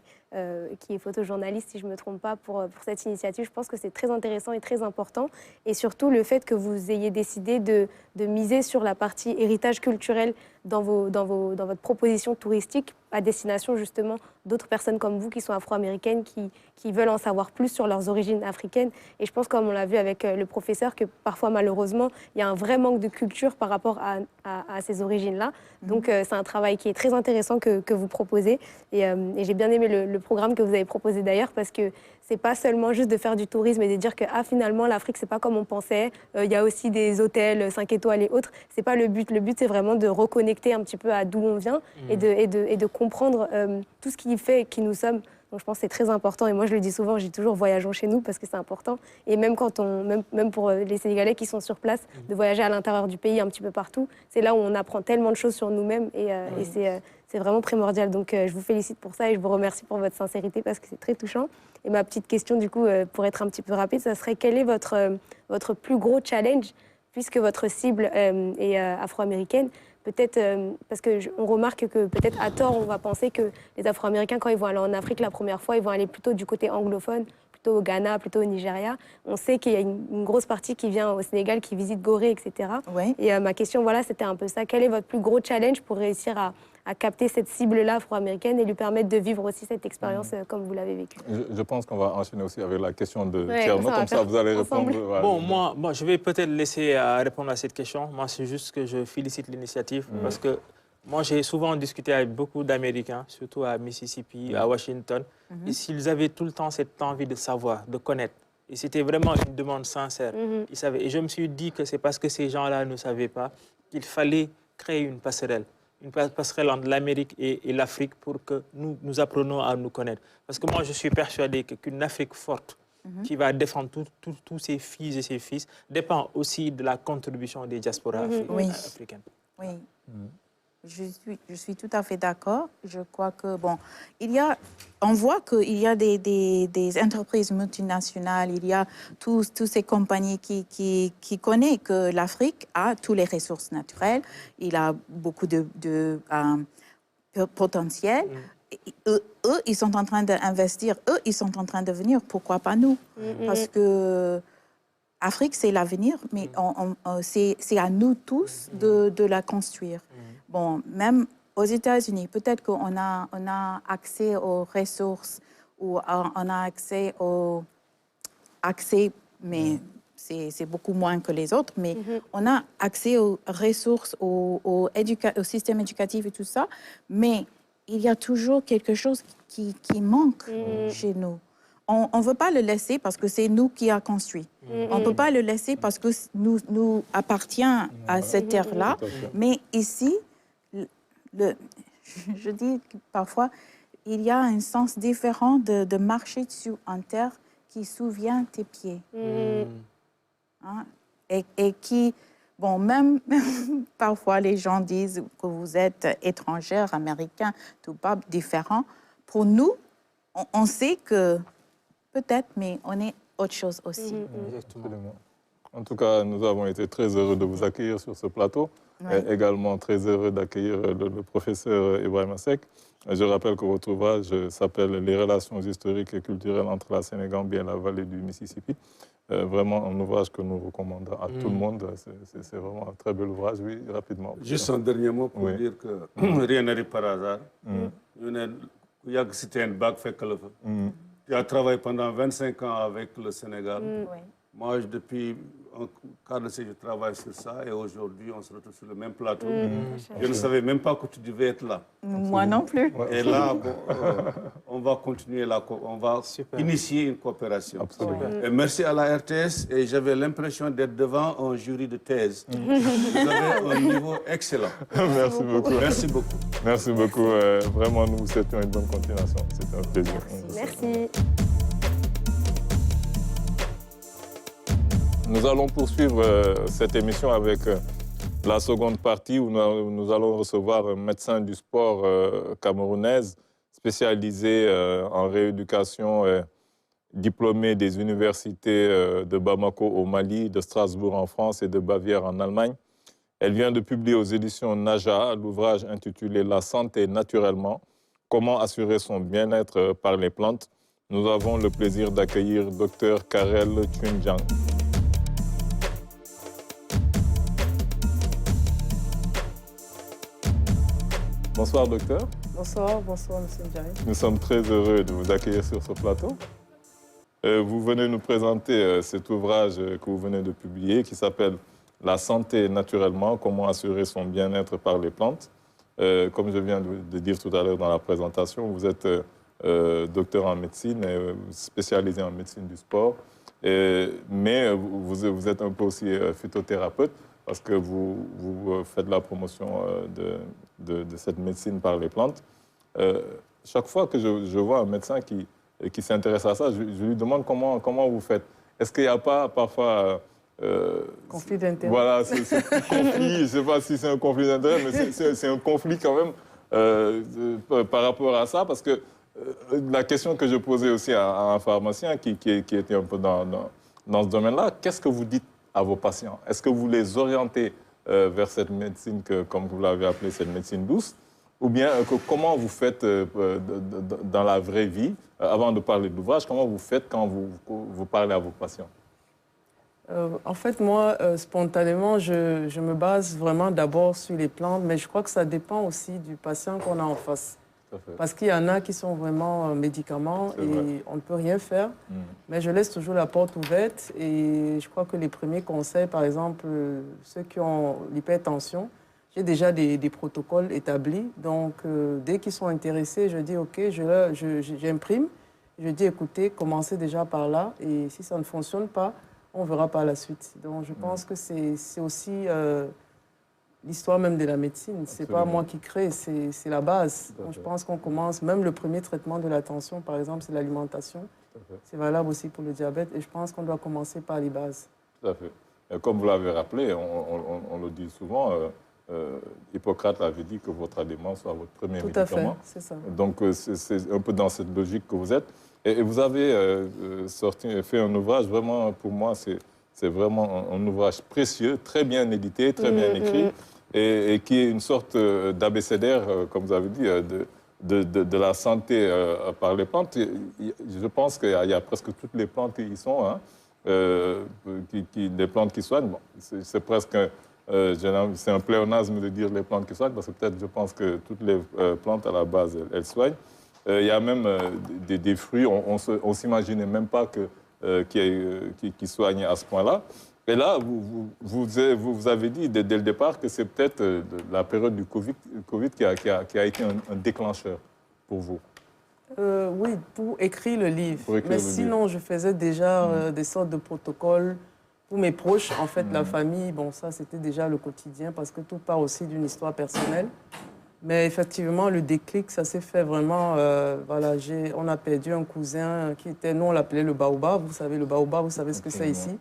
qui est photojournaliste, si je ne me trompe pas, pour cette initiative. Je pense que c'est très intéressant et très important. Et surtout le fait que vous ayez décidé de miser sur la partie héritage culturel dans votre proposition touristique à destination justement d'autres personnes comme vous qui sont afro-américaines, qui veulent en savoir plus sur leurs origines africaines. Et je pense, comme on l'a vu avec le professeur, que parfois malheureusement, il y a un vrai manque de culture par rapport à ces origines-là. Donc c'est un travail qui est très intéressant que vous proposez. Et j'ai bien aimé le programme que vous avez proposé d'ailleurs, parce que c'est pas seulement juste de faire du tourisme et de dire que finalement l'Afrique c'est pas comme on pensait, il y a aussi des hôtels 5 étoiles et autres. C'est pas le but. Le but c'est vraiment de reconnecter un petit peu à d'où on vient et de comprendre tout ce qui fait qui nous sommes. Donc je pense que c'est très important et moi je le dis souvent, je dis toujours voyageons chez nous parce que c'est important. Et même même pour les Sénégalais qui sont sur place, de voyager à l'intérieur du pays un petit peu partout, c'est là où on apprend tellement de choses sur nous-mêmes et c'est vraiment primordial. Donc je vous félicite pour ça et je vous remercie pour votre sincérité parce que c'est très touchant. Et ma petite question du coup, pour être un petit peu rapide, ça serait quel est votre plus gros challenge puisque votre cible est afro-américaine? Peut-être parce qu'on remarque que peut-être à tort, on va penser que les Afro-Américains, quand ils vont aller en Afrique la première fois, ils vont aller plutôt du côté anglophone, plutôt au Ghana, plutôt au Nigeria. On sait qu'il y a une grosse partie qui vient au Sénégal, qui visite Gorée, etc. Oui. Et ma question, voilà, c'était un peu ça. Quel est votre plus gros challenge pour réussir à capter cette cible-là afro-américaine et lui permettre de vivre aussi cette expérience comme vous l'avez vécu? Je pense qu'on va enchaîner aussi avec la question de Thierno, comme ça vous allez répondre. Voilà. Bon, moi, je vais peut-être laisser répondre à cette question. Moi, c'est juste que je félicite l'initiative parce que moi, j'ai souvent discuté avec beaucoup d'Américains, surtout à Mississippi, à Washington, et s'ils avaient tout le temps cette envie de savoir, de connaître. Et c'était vraiment une demande sincère. Ils savaient. Et je me suis dit que c'est parce que ces gens-là ne savaient pas qu'il fallait créer une passerelle entre l'Amérique et l'Afrique pour que nous apprenions à nous connaître. Parce que moi, je suis persuadé qu'une Afrique forte qui va défendre tous ses filles et ses fils dépend aussi de la contribution des diasporas africaines. Oui. Je suis tout à fait d'accord. Je crois que, on voit qu'il y a des entreprises multinationales, il y a toutes ces compagnies qui connaissent que l'Afrique a toutes les ressources naturelles, il a beaucoup de potentiel. Eux, ils sont en train d'investir, eux, ils sont en train de venir, pourquoi pas nous? Parce que l'Afrique, c'est l'avenir, mais c'est à nous tous de la construire. Bon, même aux États-Unis, peut-être qu'on a accès aux ressources ou on a accès, mais c'est beaucoup moins que les autres, mais on a accès aux ressources, au système éducatif et tout ça, mais il y a toujours quelque chose qui manque chez nous. On ne veut pas le laisser parce que c'est nous qui a construit. On ne peut pas le laisser parce que nous appartient à cette terre-là. Mais ici, je dis que parfois, il y a un sens différent de marcher sur une terre qui souvient tes pieds. Hein? Et qui, Bon, même parfois, les gens disent que vous êtes étrangère, américain, tout pas différent. Pour nous, on sait que peut-être, mais on est autre chose aussi. Absolument. En tout cas, nous avons été très heureux de vous accueillir sur ce plateau. Ouais. Et également très heureux d'accueillir le professeur Ibrahima Seck. Je rappelle que votre ouvrage s'appelle « Les relations historiques et culturelles entre la Sénégambie et la vallée du Mississippi ». Vraiment un ouvrage que nous recommandons à tout le monde. C'est vraiment un très bel ouvrage, oui, rapidement. Juste un dernier mot pour Oui. dire que rien n'arrive par hasard. Tu as travaillé pendant 25 ans avec le Sénégal. Oui. Moi, depuis un quart de siècle, je travaille sur ça et aujourd'hui, on se retrouve sur le même plateau. Je ne savais même pas que tu devais être là. Moi non plus. Et là, bon, on va continuer, on va initier une coopération. Absolument. Et merci à la RTS et j'avais l'impression d'être devant un jury de thèse. Vous avez un niveau excellent. Merci beaucoup. Merci beaucoup. Merci beaucoup. Vraiment, nous vous souhaitons une bonne continuation. C'était un plaisir. Merci. Nous allons poursuivre cette émission avec la seconde partie où nous allons recevoir un médecin du sport camerounaise spécialisé en rééducation, diplômé des universités de Bamako au Mali, de Strasbourg en France et de Bavière en Allemagne. Elle vient de publier aux éditions Naja l'ouvrage intitulé « La santé naturellement, comment assurer son bien-être par les plantes ». Nous avons le plaisir d'accueillir Dr Karel Chunjang. Bonsoir, docteur. Bonsoir, bonsoir, monsieur Ndiaye. Nous sommes très heureux de vous accueillir sur ce plateau. Vous venez nous présenter cet ouvrage que vous venez de publier qui s'appelle « La santé naturellement, comment assurer son bien-être par les plantes ». Comme je viens de dire tout à l'heure dans la présentation, vous êtes docteur en médecine, spécialisé en médecine du sport, mais vous êtes un peu aussi phytothérapeute parce que vous faites la promotion de cette médecine par les plantes. Chaque fois que je vois un médecin qui s'intéresse à ça, je lui demande comment vous faites. Est-ce qu'il n'y a pas parfois... Conflit d'intérêt. Voilà, ce conflit, je ne sais pas si c'est un conflit d'intérêt, mais c'est un conflit quand même par rapport à ça, parce que la question que je posais aussi à un pharmacien qui était un peu dans ce domaine-là, qu'est-ce que vous dites à vos patients? Est-ce que vous les orientez vers cette médecine, comme vous l'avez appelée, cette médecine douce? Ou bien comment vous faites dans la vraie vie, avant de parler de l'ouvrage, comment vous faites quand vous parlez à vos patients? En fait, moi, spontanément, je me base vraiment d'abord sur les plantes, mais je crois que ça dépend aussi du patient qu'on a en face. Parce qu'il y en a qui sont vraiment médicaments et on ne peut rien faire. Mais je laisse toujours la porte ouverte et je crois que les premiers conseils, par exemple, ceux qui ont l'hypertension, j'ai déjà des protocoles établis. Donc, dès qu'ils sont intéressés, je dis OK, j'imprime. Je dis écoutez, commencez déjà par là et si ça ne fonctionne pas, on verra par la suite. Donc, je pense que c'est aussi l'histoire même de la médecine. Ce n'est pas moi qui crée, c'est la base. Donc, je pense qu'on commence, même le premier traitement de la tension, par exemple, c'est l'alimentation. C'est valable aussi pour le diabète et je pense qu'on doit commencer par les bases. Tout à fait. Et comme vous l'avez rappelé, on le dit souvent, Hippocrate avait dit que votre aliment soit votre premier médicament. Tout à fait, c'est ça. Donc, c'est un peu dans cette logique que vous êtes. Et vous avez fait un ouvrage, vraiment, pour moi, c'est vraiment un ouvrage précieux, très bien édité, très bien écrit, et qui est une sorte d'abécédaire, comme vous avez dit, de la santé par les plantes. Je pense qu'il y a presque toutes les plantes qui y sont, hein, des plantes qui soignent. Bon, c'est presque... c'est un pléonasme de dire les plantes qui soignent, parce que peut-être je pense que toutes les plantes, à la base, elles soignent. Il y a même des fruits, on ne s'imaginait même pas qui soignent à ce point-là. Et là, vous avez dit dès le départ que c'est peut-être la période du Covid qui a été un déclencheur pour vous. Oui, pour écrire le livre. Mais sinon, je faisais déjà des sortes de protocoles pour mes proches. En fait, la famille, bon, ça, c'était déjà le quotidien parce que tout part aussi d'une histoire personnelle. Mais effectivement, le déclic, ça s'est fait vraiment... voilà, on a perdu un cousin qui était... Nous, on l'appelait le baobab. Vous savez, le baobab, vous savez ce que c'est ici.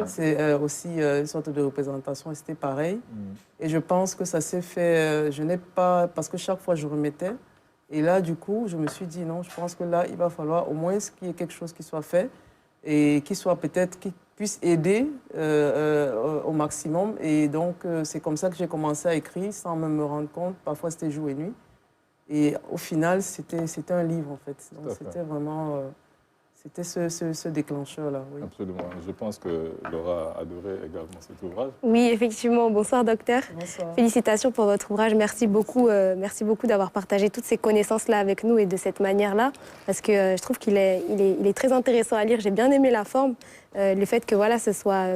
C'est aussi une sorte de représentation. Et c'était pareil. Et je pense que ça s'est fait... je n'ai pas... Parce que chaque fois, je remettais. Et là, du coup, je me suis dit, non, je pense que là, il va falloir au moins qu'il y ait quelque chose qui soit fait et qui soit peut-être... qui puisse aider au maximum. Et donc, c'est comme ça que j'ai commencé à écrire sans même me rendre compte. Parfois, c'était jour et nuit. Et au final, c'était un livre, en fait. Donc, c'était vraiment... c'était ce déclencheur-là. Oui. Absolument. Je pense que Laura a adoré également cet ouvrage. Oui, effectivement. Bonsoir, docteur. Bonsoir. Félicitations pour votre ouvrage. Merci beaucoup d'avoir partagé toutes ces connaissances-là avec nous et de cette manière-là. Parce que je trouve qu'il est très intéressant à lire. J'ai bien aimé la forme. Le fait que voilà, ce soit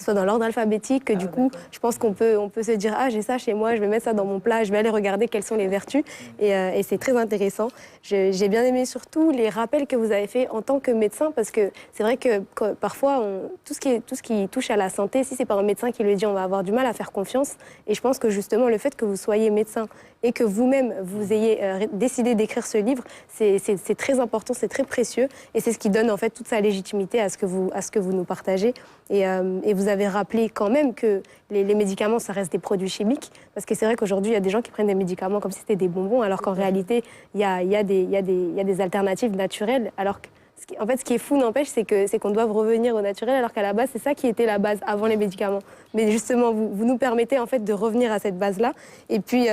dans l'ordre alphabétique, que du coup, je pense qu'on peut se dire « Ah, j'ai ça chez moi, je vais mettre ça dans mon plat, je vais aller regarder quelles sont les vertus. » Et c'est très intéressant. J'ai bien aimé surtout les rappels que vous avez faits en tant que médecin, parce que c'est vrai que parfois, tout ce qui touche à la santé, si ce n'est pas un médecin qui le dit, on va avoir du mal à faire confiance. Et je pense que justement, le fait que vous soyez médecin et que vous-même, vous ayez décidé d'écrire ce livre, c'est très important, c'est très précieux. Et c'est ce qui donne en fait toute sa légitimité à ce que vous nous partagez. Et vous avez rappelé quand même que les médicaments, ça reste des produits chimiques. Parce que c'est vrai qu'aujourd'hui, il y a des gens qui prennent des médicaments comme si c'était des bonbons, alors qu'en réalité, il y a des alternatives naturelles. Alors que, en fait, ce qui est fou, n'empêche, c'est qu'on doit revenir au naturel, alors qu'à la base, c'est ça qui était la base avant les médicaments. Mais justement, vous nous permettez en fait de revenir à cette base-là. Et puis...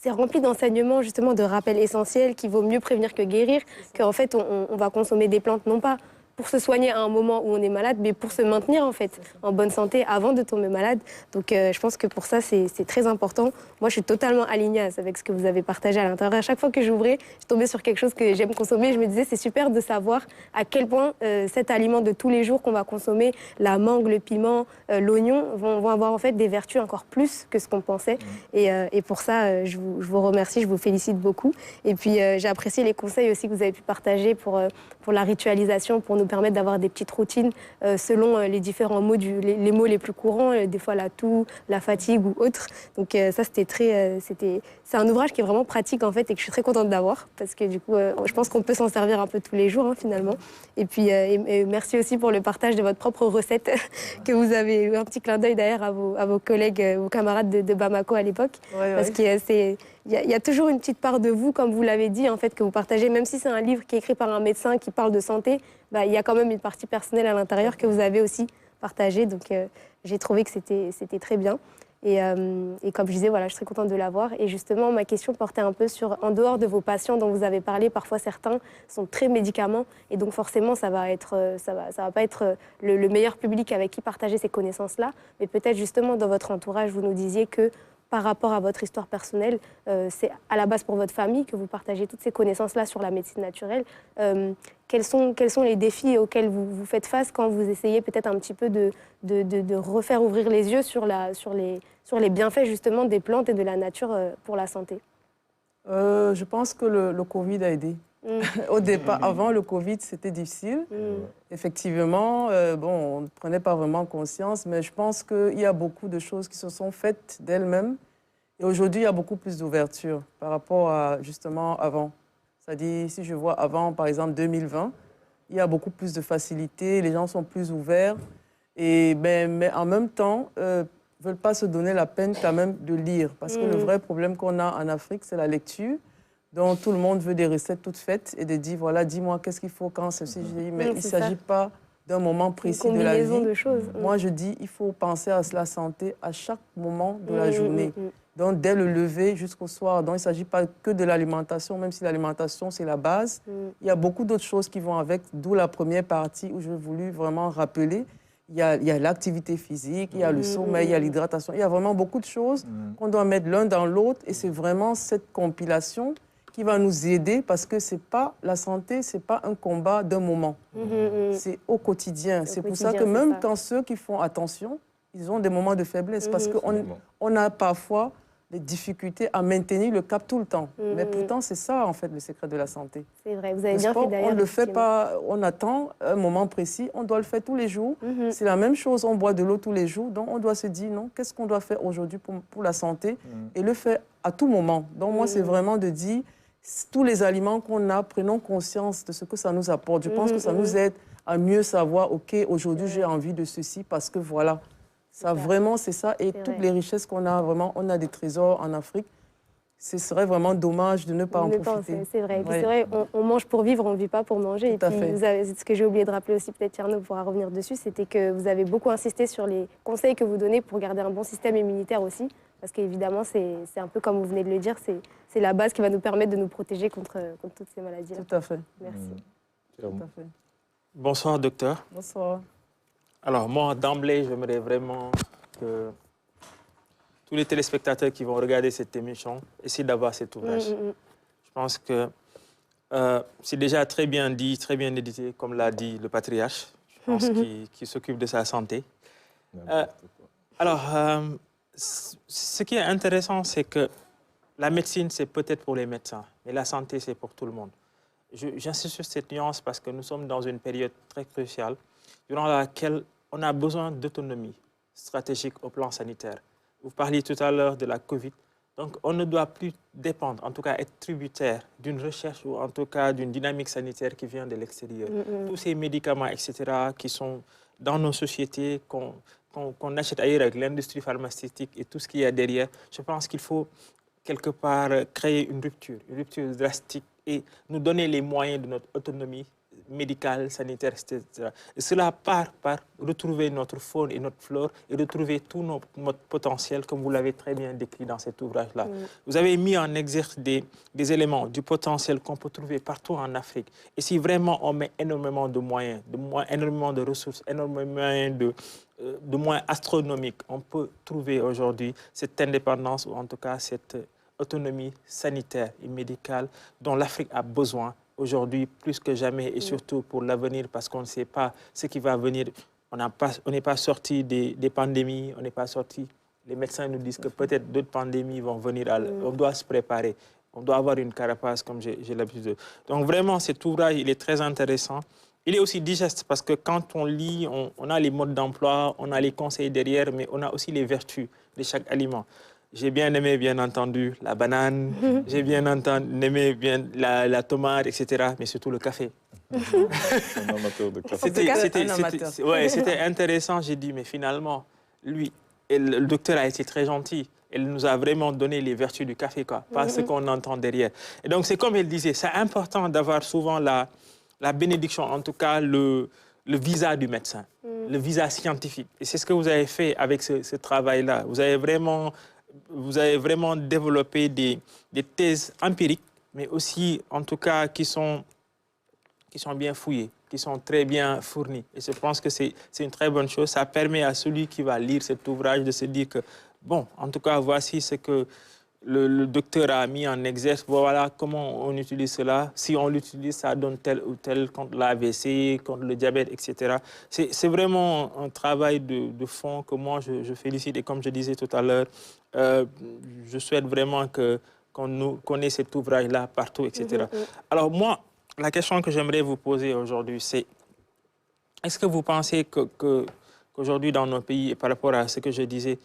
c'est rempli d'enseignements, justement, de rappels essentiels qu'il vaut mieux prévenir que guérir, qu'en fait, on va consommer des plantes, non pas pour se soigner à un moment où on est malade, mais pour se maintenir, en fait, en bonne santé avant de tomber malade. Donc, je pense que pour ça, c'est très important. Moi, je suis totalement alignée avec ce que vous avez partagé à l'intérieur. À chaque fois que j'ouvrais, je tombais sur quelque chose que j'aime consommer. Je me disais, c'est super de savoir à quel point cet aliment de tous les jours qu'on va consommer, la mangue, le piment, l'oignon, vont avoir en fait des vertus encore plus que ce qu'on pensait. Et pour ça, je vous remercie, je vous félicite beaucoup. Et puis, j'ai apprécié les conseils aussi que vous avez pu partager pour la ritualisation, pour nous permettre d'avoir des petites routines selon les différents mots, les mots les plus courants, des fois la toux, la fatigue ou autre. Donc ça, c'est un ouvrage qui est vraiment pratique en fait et que je suis très contente d'avoir parce que du coup, je pense qu'on peut s'en servir un peu tous les jours finalement. Et puis, et merci aussi pour le partage de votre propre recette que vous avez eu un petit clin d'œil d'ailleurs à vos collègues, vos camarades de Bamako à l'époque. Ouais, parce qu'il y a toujours une petite part de vous, comme vous l'avez dit, en fait, que vous partagez, même si c'est un livre qui est écrit par un médecin qui parle de santé, bah, il y a quand même une partie personnelle à l'intérieur que vous avez aussi partagée. Donc, j'ai trouvé que c'était très bien. Et comme je disais, voilà, je suis très contente de l'avoir. Et justement, ma question portait un peu sur, en dehors de vos patients dont vous avez parlé, parfois certains sont très médicaments. Et donc, forcément, ça va pas être le meilleur public avec qui partager ces connaissances-là. Mais peut-être justement, dans votre entourage, vous nous disiez que par rapport à votre histoire personnelle, c'est à la base pour votre famille que vous partagez toutes ces connaissances-là sur la médecine naturelle. Quels sont les défis auxquels vous faites face quand vous essayez peut-être un petit peu de refaire ouvrir les yeux sur les bienfaits justement des plantes et de la nature pour la santé? Je pense que le Covid a aidé. Au départ, avant le Covid, c'était difficile. Effectivement, on ne prenait pas vraiment conscience, mais je pense qu'il y a beaucoup de choses qui se sont faites d'elles-mêmes. Et aujourd'hui, il y a beaucoup plus d'ouverture par rapport à, justement, avant. C'est-à-dire, si je vois avant, par exemple, 2020, il y a beaucoup plus de facilité, les gens sont plus ouverts. Mais en même temps, ne veulent pas se donner la peine quand même de lire. Parce que le vrai problème qu'on a en Afrique, c'est la lecture. Donc, tout le monde veut des recettes toutes faites et de dire, voilà, dis-moi qu'est-ce qu'il faut quand ceci. Mais il ne s'agit pas d'un moment précis de la vie. De choses. Moi, je dis, il faut penser à la santé à chaque moment de la journée. Donc, dès le lever jusqu'au soir. Donc, il ne s'agit pas que de l'alimentation, même si l'alimentation, c'est la base. Il y a beaucoup d'autres choses qui vont avec, d'où la première partie où j'ai voulu vraiment rappeler. Il y a l'activité physique, il y a le sommeil, il y a l'hydratation. Il y a vraiment beaucoup de choses qu'on doit mettre l'un dans l'autre. Et c'est vraiment cette compilation qui va nous aider parce que la santé, ce n'est pas un combat d'un moment. C'est au quotidien. C'est pour ça que même quand ceux qui font attention, ils ont des moments de faiblesse parce qu'on a parfois des difficultés à maintenir le cap tout le temps. Mais pourtant, c'est ça, en fait, le secret de la santé. C'est vrai, vous avez bien fait d'ailleurs. On ne le fait pas, on attend un moment précis, on doit le faire tous les jours. C'est la même chose, on boit de l'eau tous les jours, donc on doit se dire, non, qu'est-ce qu'on doit faire aujourd'hui pour la santé et le faire à tout moment. Donc moi, c'est vraiment de dire, tous les aliments qu'on a, prenons conscience de ce que ça nous apporte. Je pense que ça nous aide à mieux savoir, OK, aujourd'hui, j'ai envie de ceci parce que voilà. Ça, vraiment, c'est ça. Et toutes les richesses qu'on a, vraiment, on a des trésors en Afrique. Ce serait vraiment dommage de ne pas en profiter. C'est vrai. C'est vrai, on mange pour vivre, on ne vit pas pour manger. Tout à fait. Vous avez, ce que j'ai oublié de rappeler aussi, peut-être Tierno pourra revenir dessus, c'était que vous avez beaucoup insisté sur les conseils que vous donnez pour garder un bon système immunitaire aussi. Parce qu'évidemment, c'est un peu comme vous venez de le dire, c'est la base qui va nous permettre de nous protéger contre toutes ces maladies-là. Tout à fait. Merci. Tout à fait. Bonsoir, docteur. Bonsoir. Alors, moi, d'emblée, j'aimerais vraiment que tous les téléspectateurs qui vont regarder cette émission essaient d'avoir cet ouvrage. Je pense que c'est déjà très bien dit, très bien édité, comme l'a dit le patriarche, je pense, qui s'occupe de sa santé. Alors, ce qui est intéressant, c'est que la médecine, c'est peut-être pour les médecins, mais la santé, c'est pour tout le monde. J'insiste sur cette nuance parce que nous sommes dans une période très cruciale durant laquelle on a besoin d'autonomie stratégique au plan sanitaire. Vous parliez tout à l'heure de la Covid. Donc, on ne doit plus dépendre, en tout cas être tributaire d'une recherche ou en tout cas d'une dynamique sanitaire qui vient de l'extérieur. Tous ces médicaments, etc., qui sont dans nos sociétés, qu'on achète ailleurs avec l'industrie pharmaceutique et tout ce qu'il y a derrière, je pense qu'il faut quelque part créer une rupture drastique et nous donner les moyens de notre autonomie médicale, sanitaire, etc. Et cela part par retrouver notre faune et notre flore et retrouver tout notre potentiel, comme vous l'avez très bien décrit dans cet ouvrage-là. Vous avez mis en exergue des éléments du potentiel qu'on peut trouver partout en Afrique. Et si vraiment on met énormément de moyens, énormément de ressources, énormément de moyens astronomiques, on peut trouver aujourd'hui cette indépendance ou en tout cas cette autonomie sanitaire et médicale dont l'Afrique a besoin aujourd'hui plus que jamais et surtout pour l'avenir parce qu'on ne sait pas ce qui va venir. On n'est pas sorti des pandémies, on n'est pas sorti. Les médecins nous disent que peut-être d'autres pandémies vont venir. On doit se préparer. On doit avoir une carapace comme j'ai l'habitude de. Donc vraiment, cet ouvrage, il est très intéressant. Il est aussi digeste parce que quand on lit, on a les modes d'emploi, on a les conseils derrière, mais on a aussi les vertus de chaque aliment. J'ai bien aimé, bien entendu, la banane, j'ai bien aimé bien la tomate, etc., mais surtout le café. Un amateur de café. C'était intéressant. J'ai dit, mais finalement, lui, le docteur a été très gentil. Elle nous a vraiment donné les vertus du café, quoi, pas ce qu'on entend derrière. Et donc, c'est comme elle disait, c'est important d'avoir souvent la bénédiction, en tout cas le visa du médecin, le visa scientifique. Et c'est ce que vous avez fait avec ce travail-là. Vous avez vraiment développé des thèses empiriques, mais aussi, en tout cas, qui sont bien fouillées, qui sont très bien fournies. Et je pense que c'est une très bonne chose. Ça permet à celui qui va lire cet ouvrage de se dire que, bon, en tout cas, voici ce que le docteur a mis en exergue. Voilà comment on utilise cela. Si on l'utilise, ça donne tel ou tel contre l'AVC, contre le diabète, etc. C'est vraiment un travail de fond que moi, je félicite. Et comme je disais tout à l'heure, je souhaite vraiment qu'on ait cet ouvrage-là partout, etc. Alors moi, la question que j'aimerais vous poser aujourd'hui, c'est est-ce que vous pensez qu'aujourd'hui dans nos pays, et par rapport à ce que je disais,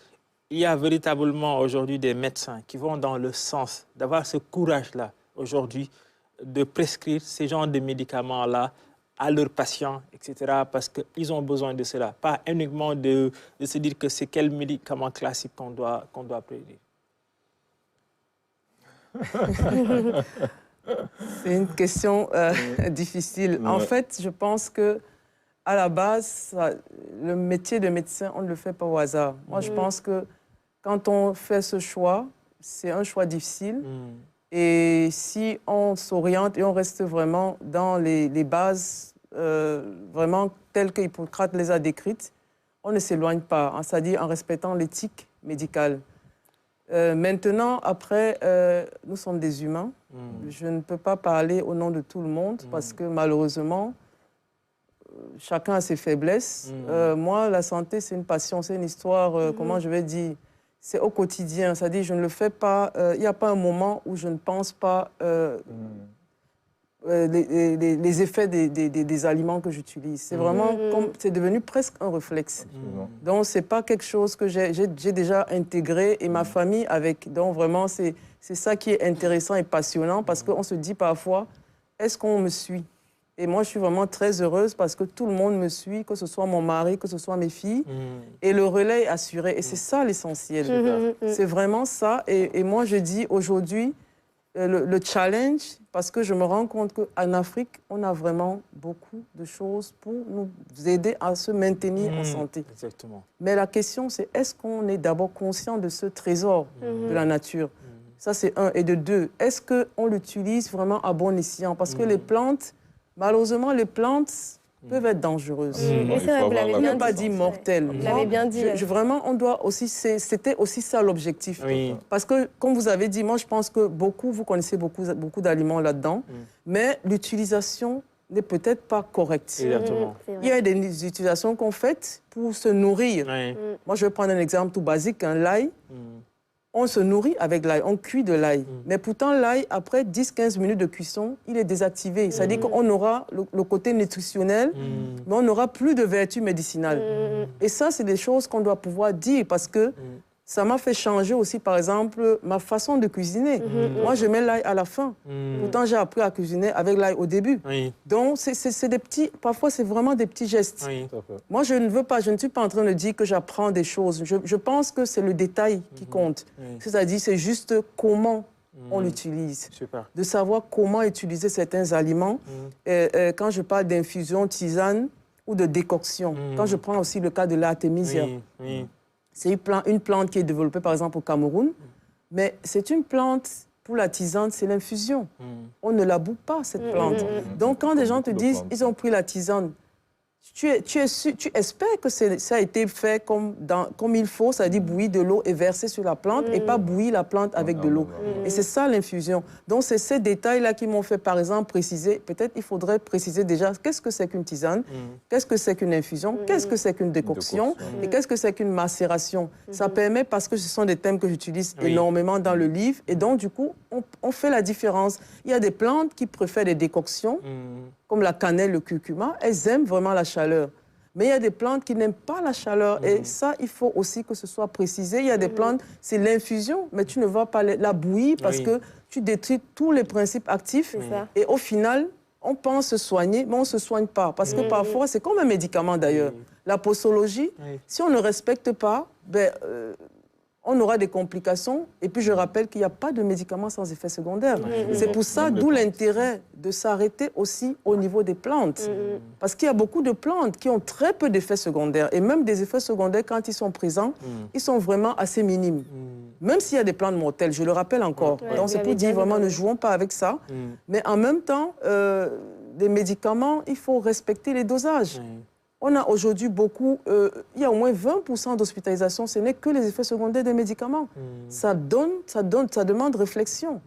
il y a véritablement aujourd'hui des médecins qui vont dans le sens d'avoir ce courage-là aujourd'hui de prescrire ces genres de médicaments-là à leurs patients, etc., parce qu'ils ont besoin de cela. Pas uniquement de se dire que c'est quel médicament classique qu'on doit prévenir. C'est une question difficile. En fait, je pense que à la base, le métier de médecin, on ne le fait pas au hasard. Moi, je pense que quand on fait ce choix, c'est un choix difficile. Et si on s'oriente et on reste vraiment dans les bases, vraiment telles qu'Hippocrate les a décrites, on ne s'éloigne pas, hein, c'est-à-dire en respectant l'éthique médicale. Maintenant, après, nous sommes des humains. Je ne peux pas parler au nom de tout le monde parce que malheureusement, chacun a ses faiblesses. Moi, la santé, c'est une passion, c'est une histoire, comment je vais dire, c'est au quotidien. C'est-à-dire, je ne le fais pas, il n'y a pas un moment où je ne pense pas les effets des aliments que j'utilise. C'est vraiment comme, c'est devenu presque un réflexe. Donc, ce n'est pas quelque chose que j'ai déjà intégré et ma famille avec. Donc, vraiment, c'est ça qui est intéressant et passionnant parce qu'on se dit parfois, est-ce qu'on me suit? Et moi, je suis vraiment très heureuse parce que tout le monde me suit, que ce soit mon mari, que ce soit mes filles. Et le relais est assuré. Et c'est ça l'essentiel. C'est vraiment ça. Et moi, je dis aujourd'hui, le challenge, parce que je me rends compte qu'en Afrique, on a vraiment beaucoup de choses pour nous aider à se maintenir en santé. Exactement. Mais la question, c'est est-ce qu'on est d'abord conscient de ce trésor de la nature? Ça, c'est un. Et de deux, est-ce qu'on l'utilise vraiment à bon escient? Parce que les plantes, malheureusement, les plantes peuvent être dangereuses. Et c'est vrai, vous l'avez Je bien n'ai pas dit mortelles. Vous l'avez bien dit. Vraiment, on doit aussi, c'était aussi ça l'objectif. Oui. Parce que, comme vous avez dit, moi, je pense que vous connaissez beaucoup d'aliments là-dedans, mais l'utilisation n'est peut-être pas correcte. Exactement. Il y a des utilisations qu'on fait pour se nourrir. Oui. Moi, je vais prendre un exemple tout basique, l'ail. On se nourrit avec l'ail, on cuit de l'ail. Mais pourtant, l'ail, après 10-15 minutes de cuisson, il est désactivé. C'est-à-dire qu'on aura le côté nutritionnel, mais on n'aura plus de vertu médicinale. Et ça, c'est des choses qu'on doit pouvoir dire parce que ça m'a fait changer aussi, par exemple, ma façon de cuisiner. Moi, je mets l'ail à la fin. Pourtant, j'ai appris à cuisiner avec l'ail au début. Oui. Donc, c'est des petits... Parfois, c'est vraiment des petits gestes. Oui. Moi, je ne suis pas en train de dire que j'apprends des choses. Je pense que c'est le détail qui compte. C'est-à-dire, c'est juste comment on l'utilise. Super. De savoir comment utiliser certains aliments. Quand je parle d'infusion, tisane ou de décoction. Quand je prends aussi le cas de l'artémisia. Oui. C'est une plante qui est développée, par exemple, au Cameroun. Mais c'est une plante, pour la tisane, c'est l'infusion. On ne la boue pas, cette plante. Donc, quand des gens te disent, ils ont pris la tisane, tu espères que ça a été fait comme il faut, c'est-à-dire bouillir de l'eau et verser sur la plante, et pas bouillir la plante avec de l'eau. Et c'est ça l'infusion. Donc, c'est ces détails-là qui m'ont fait, par exemple, préciser, peut-être il faudrait préciser déjà qu'est-ce que c'est qu'une tisane, qu'est-ce que c'est qu'une infusion, qu'est-ce que c'est qu'une décoction, et qu'est-ce que c'est qu'une macération. Ça permet, parce que ce sont des thèmes que j'utilise énormément dans le livre, et donc, du coup, on fait la différence. Il y a des plantes qui préfèrent des décoctions, comme la cannelle, le curcuma, elles aiment vraiment la chaleur. Mais il y a des plantes qui n'aiment pas la chaleur. Et ça, il faut aussi que ce soit précisé. Il y a des plantes, c'est l'infusion, mais tu ne vas pas la bouillir parce que tu détruis tous les principes actifs. Et au final, on pense se soigner, mais on ne se soigne pas. Parce que parfois, c'est comme un médicament d'ailleurs. La posologie, si on ne respecte pas, on aura des complications. Et puis, je rappelle qu'il n'y a pas de médicaments sans effet secondaire. C'est pour ça, d'où l'intérêt de s'arrêter aussi au niveau des plantes. Parce qu'il y a beaucoup de plantes qui ont très peu d'effets secondaires. Et même des effets secondaires, quand ils sont présents, ils sont vraiment assez minimes. Même s'il y a des plantes mortelles, je le rappelle encore. Donc, c'est pour dire, vraiment, ne jouons pas avec ça. Mais en même temps, les médicaments, il faut respecter les dosages. On a aujourd'hui beaucoup, il y a au moins 20% d'hospitalisation, ce n'est que les effets secondaires des médicaments. Ça demande réflexion.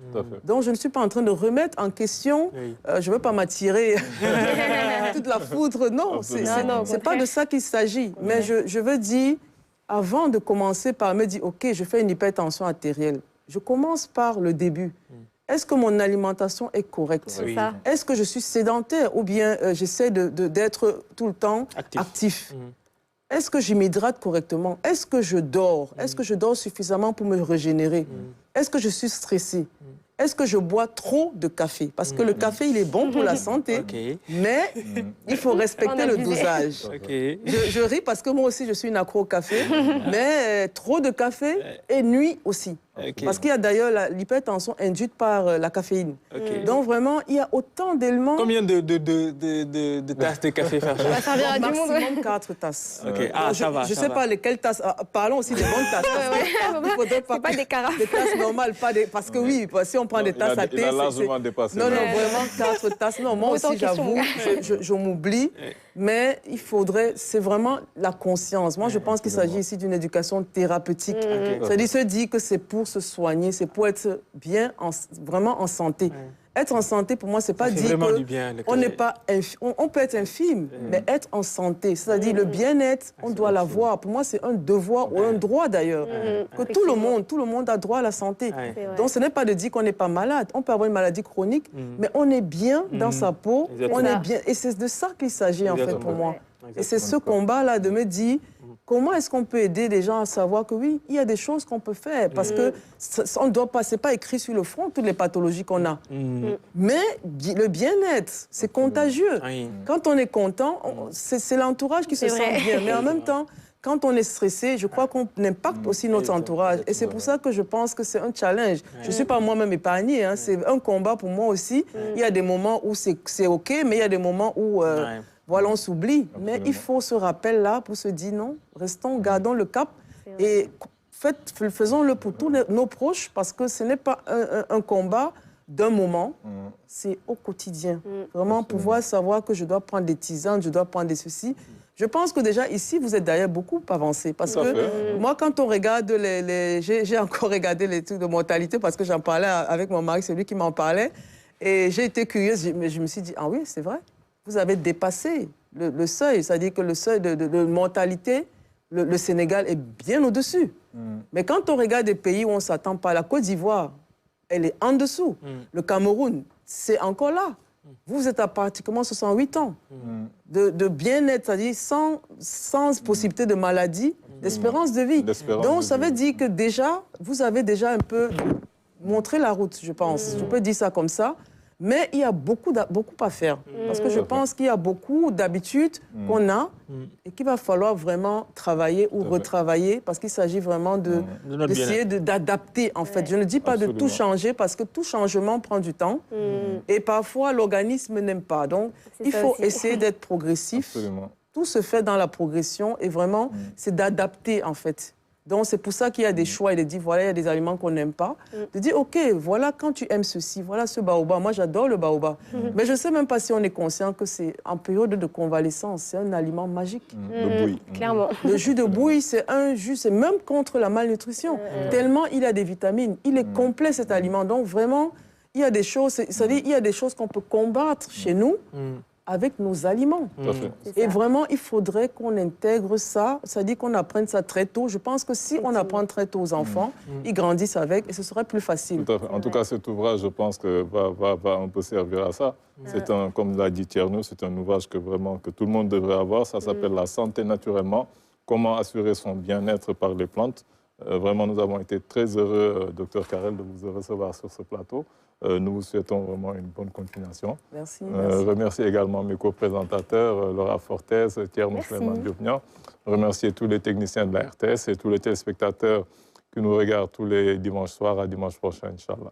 Donc je ne suis pas en train de remettre en question, je ne veux pas m'attirer toute la foudre, non, c'est pas de ça qu'il s'agit. Mais je veux dire, avant de commencer par me dire, ok, je fais une hypertension artérielle, je commence par le début. Est-ce que mon alimentation est correcte? Est-ce que je suis sédentaire ou bien j'essaie d'être tout le temps actif? Est-ce que je m'hydrate correctement? Est-ce que je dors? Est-ce que je dors suffisamment pour me régénérer? Est-ce que je suis stressée? Est-ce que je bois trop de café? Parce que le café, il est bon pour la santé, mais il faut respecter le dosage. Je ris parce que moi aussi, je suis une accro au café, mais trop de café et nuit aussi. Parce qu'il y a d'ailleurs l'hypertension induite par la caféine. Donc vraiment, il y a autant d'éléments... Combien de tasses de café faire ça? Ça servira du monde. Maximum 4 tasses. Ça va. Je ne sais pas lesquelles tasses. Parlons aussi des bonnes tasses. Il faudrait pas des carafes. Des tasses normales, pas des... Parce que oui, si on prend des tasses à thé... Il a largement dépassé. Non, vraiment 4 tasses. Non, moi aussi, j'avoue, je m'oublie. Mais il faudrait... C'est vraiment la conscience. Moi, je pense qu'il s'agit ici d'une éducation thérapeutique. C'est-à-dire se dire que c'est pour se soigner, c'est pour être bien, vraiment en santé. être en santé, pour moi, c'est pas dire vraiment du bien, on n'est pas, on peut être infime, mais être en santé, c'est-à-dire le bien-être, on doit l'avoir. Pour moi, c'est un devoir ou un droit d'ailleurs, que tout le monde a droit à la santé. Donc, ce n'est pas de dire qu'on n'est pas malade. On peut avoir une maladie chronique, mais on est bien dans sa peau, on est bien. Et c'est de ça qu'il s'agit en fait pour moi. Et c'est ce combat-là de me dire comment est-ce qu'on peut aider les gens à savoir que oui, il y a des choses qu'on peut faire parce que on ne doit pas, c'est pas écrit sur le front toutes les pathologies qu'on a. Mais le bien-être, c'est contagieux. Quand on est content, c'est l'entourage qui se sent bien. Mais en même temps, quand on est stressé, je crois qu'on impacte aussi notre entourage. Et c'est pour ça que je pense que c'est un challenge. Je ne suis pas moi-même épargnée. Hein. C'est un combat pour moi aussi. Il y a des moments où c'est OK, mais il y a des moments où voilà, on s'oublie. Mais il faut ce rappel-là pour se dire non, restons, gardons le cap et faisons-le pour tous nos proches parce que ce n'est pas un combat d'un moment, c'est au quotidien. Vraiment pouvoir savoir que je dois prendre des tisanes, je dois prendre des ceci. Je pense que déjà ici, vous êtes d'ailleurs beaucoup avancé parce que moi, quand on regarde j'ai encore regardé les trucs de mortalité parce que j'en parlais avec mon mari, c'est lui qui m'en parlait. Et j'ai été curieuse, mais je me suis dit, ah oui, c'est vrai. Vous avez dépassé le seuil, c'est-à-dire que le seuil de mortalité, le Sénégal est bien au-dessus. Mais quand on regarde des pays où on ne s'attend pas, la Côte d'Ivoire, elle est en dessous. Le Cameroun, c'est encore là. Vous êtes à pratiquement 68 ans de bien-être, c'est-à-dire sans possibilité de maladie, d'espérance de vie. Donc, ça veut dire que déjà, vous avez déjà un peu montré la route, je pense. Je peux dire ça comme ça. Mais il y a beaucoup à faire. Parce que je pense qu'il y a beaucoup d'habitudes qu'on a et qu'il va falloir vraiment travailler ou retravailler parce qu'il s'agit vraiment d'essayer d'adapter, en fait. Je ne dis pas de tout changer parce que tout changement prend du temps et parfois l'organisme n'aime pas. Donc, il faut essayer d'être progressif. Absolument. Tout se fait dans la progression et vraiment, c'est d'adapter, en fait. Donc, c'est pour ça qu'il y a des choix et de dire, voilà, il y a des aliments qu'on n'aime pas. De dire, OK, voilà, quand tu aimes ceci, voilà ce baobab. Moi, j'adore le baobab. Mais je ne sais même pas si on est conscient que c'est en période de convalescence. C'est un aliment magique. Le bouilli. Clairement. Le jus de bouilli, c'est un jus, c'est même contre la malnutrition. Tellement il a des vitamines. Il est complet, cet aliment. Donc, vraiment, il y a des choses, c'est-à-dire, il y a des choses qu'on peut combattre chez nous. Avec nos aliments. Et vraiment, il faudrait qu'on intègre ça, c'est-à-dire qu'on apprenne ça très tôt. Je pense que si on apprend très tôt aux enfants, ils grandissent avec et ce serait plus facile. Tout à fait. En tout cas, cet ouvrage, je pense que va un peu servir à ça. C'est comme l'a dit Thierno, c'est un ouvrage que tout le monde devrait avoir. Ça s'appelle La santé naturellement. Comment assurer son bien-être par les plantes. Vraiment, nous avons été très heureux, Dr Carrel, de vous recevoir sur ce plateau. Nous vous souhaitons vraiment une bonne continuation. Merci. Remercier également mes co-présentateurs, Laura Fortes, Thierno Diopnian. Remercier tous les techniciens de la RTS et tous les téléspectateurs qui nous regardent tous les dimanches soirs. À dimanche prochain, Inch'Allah.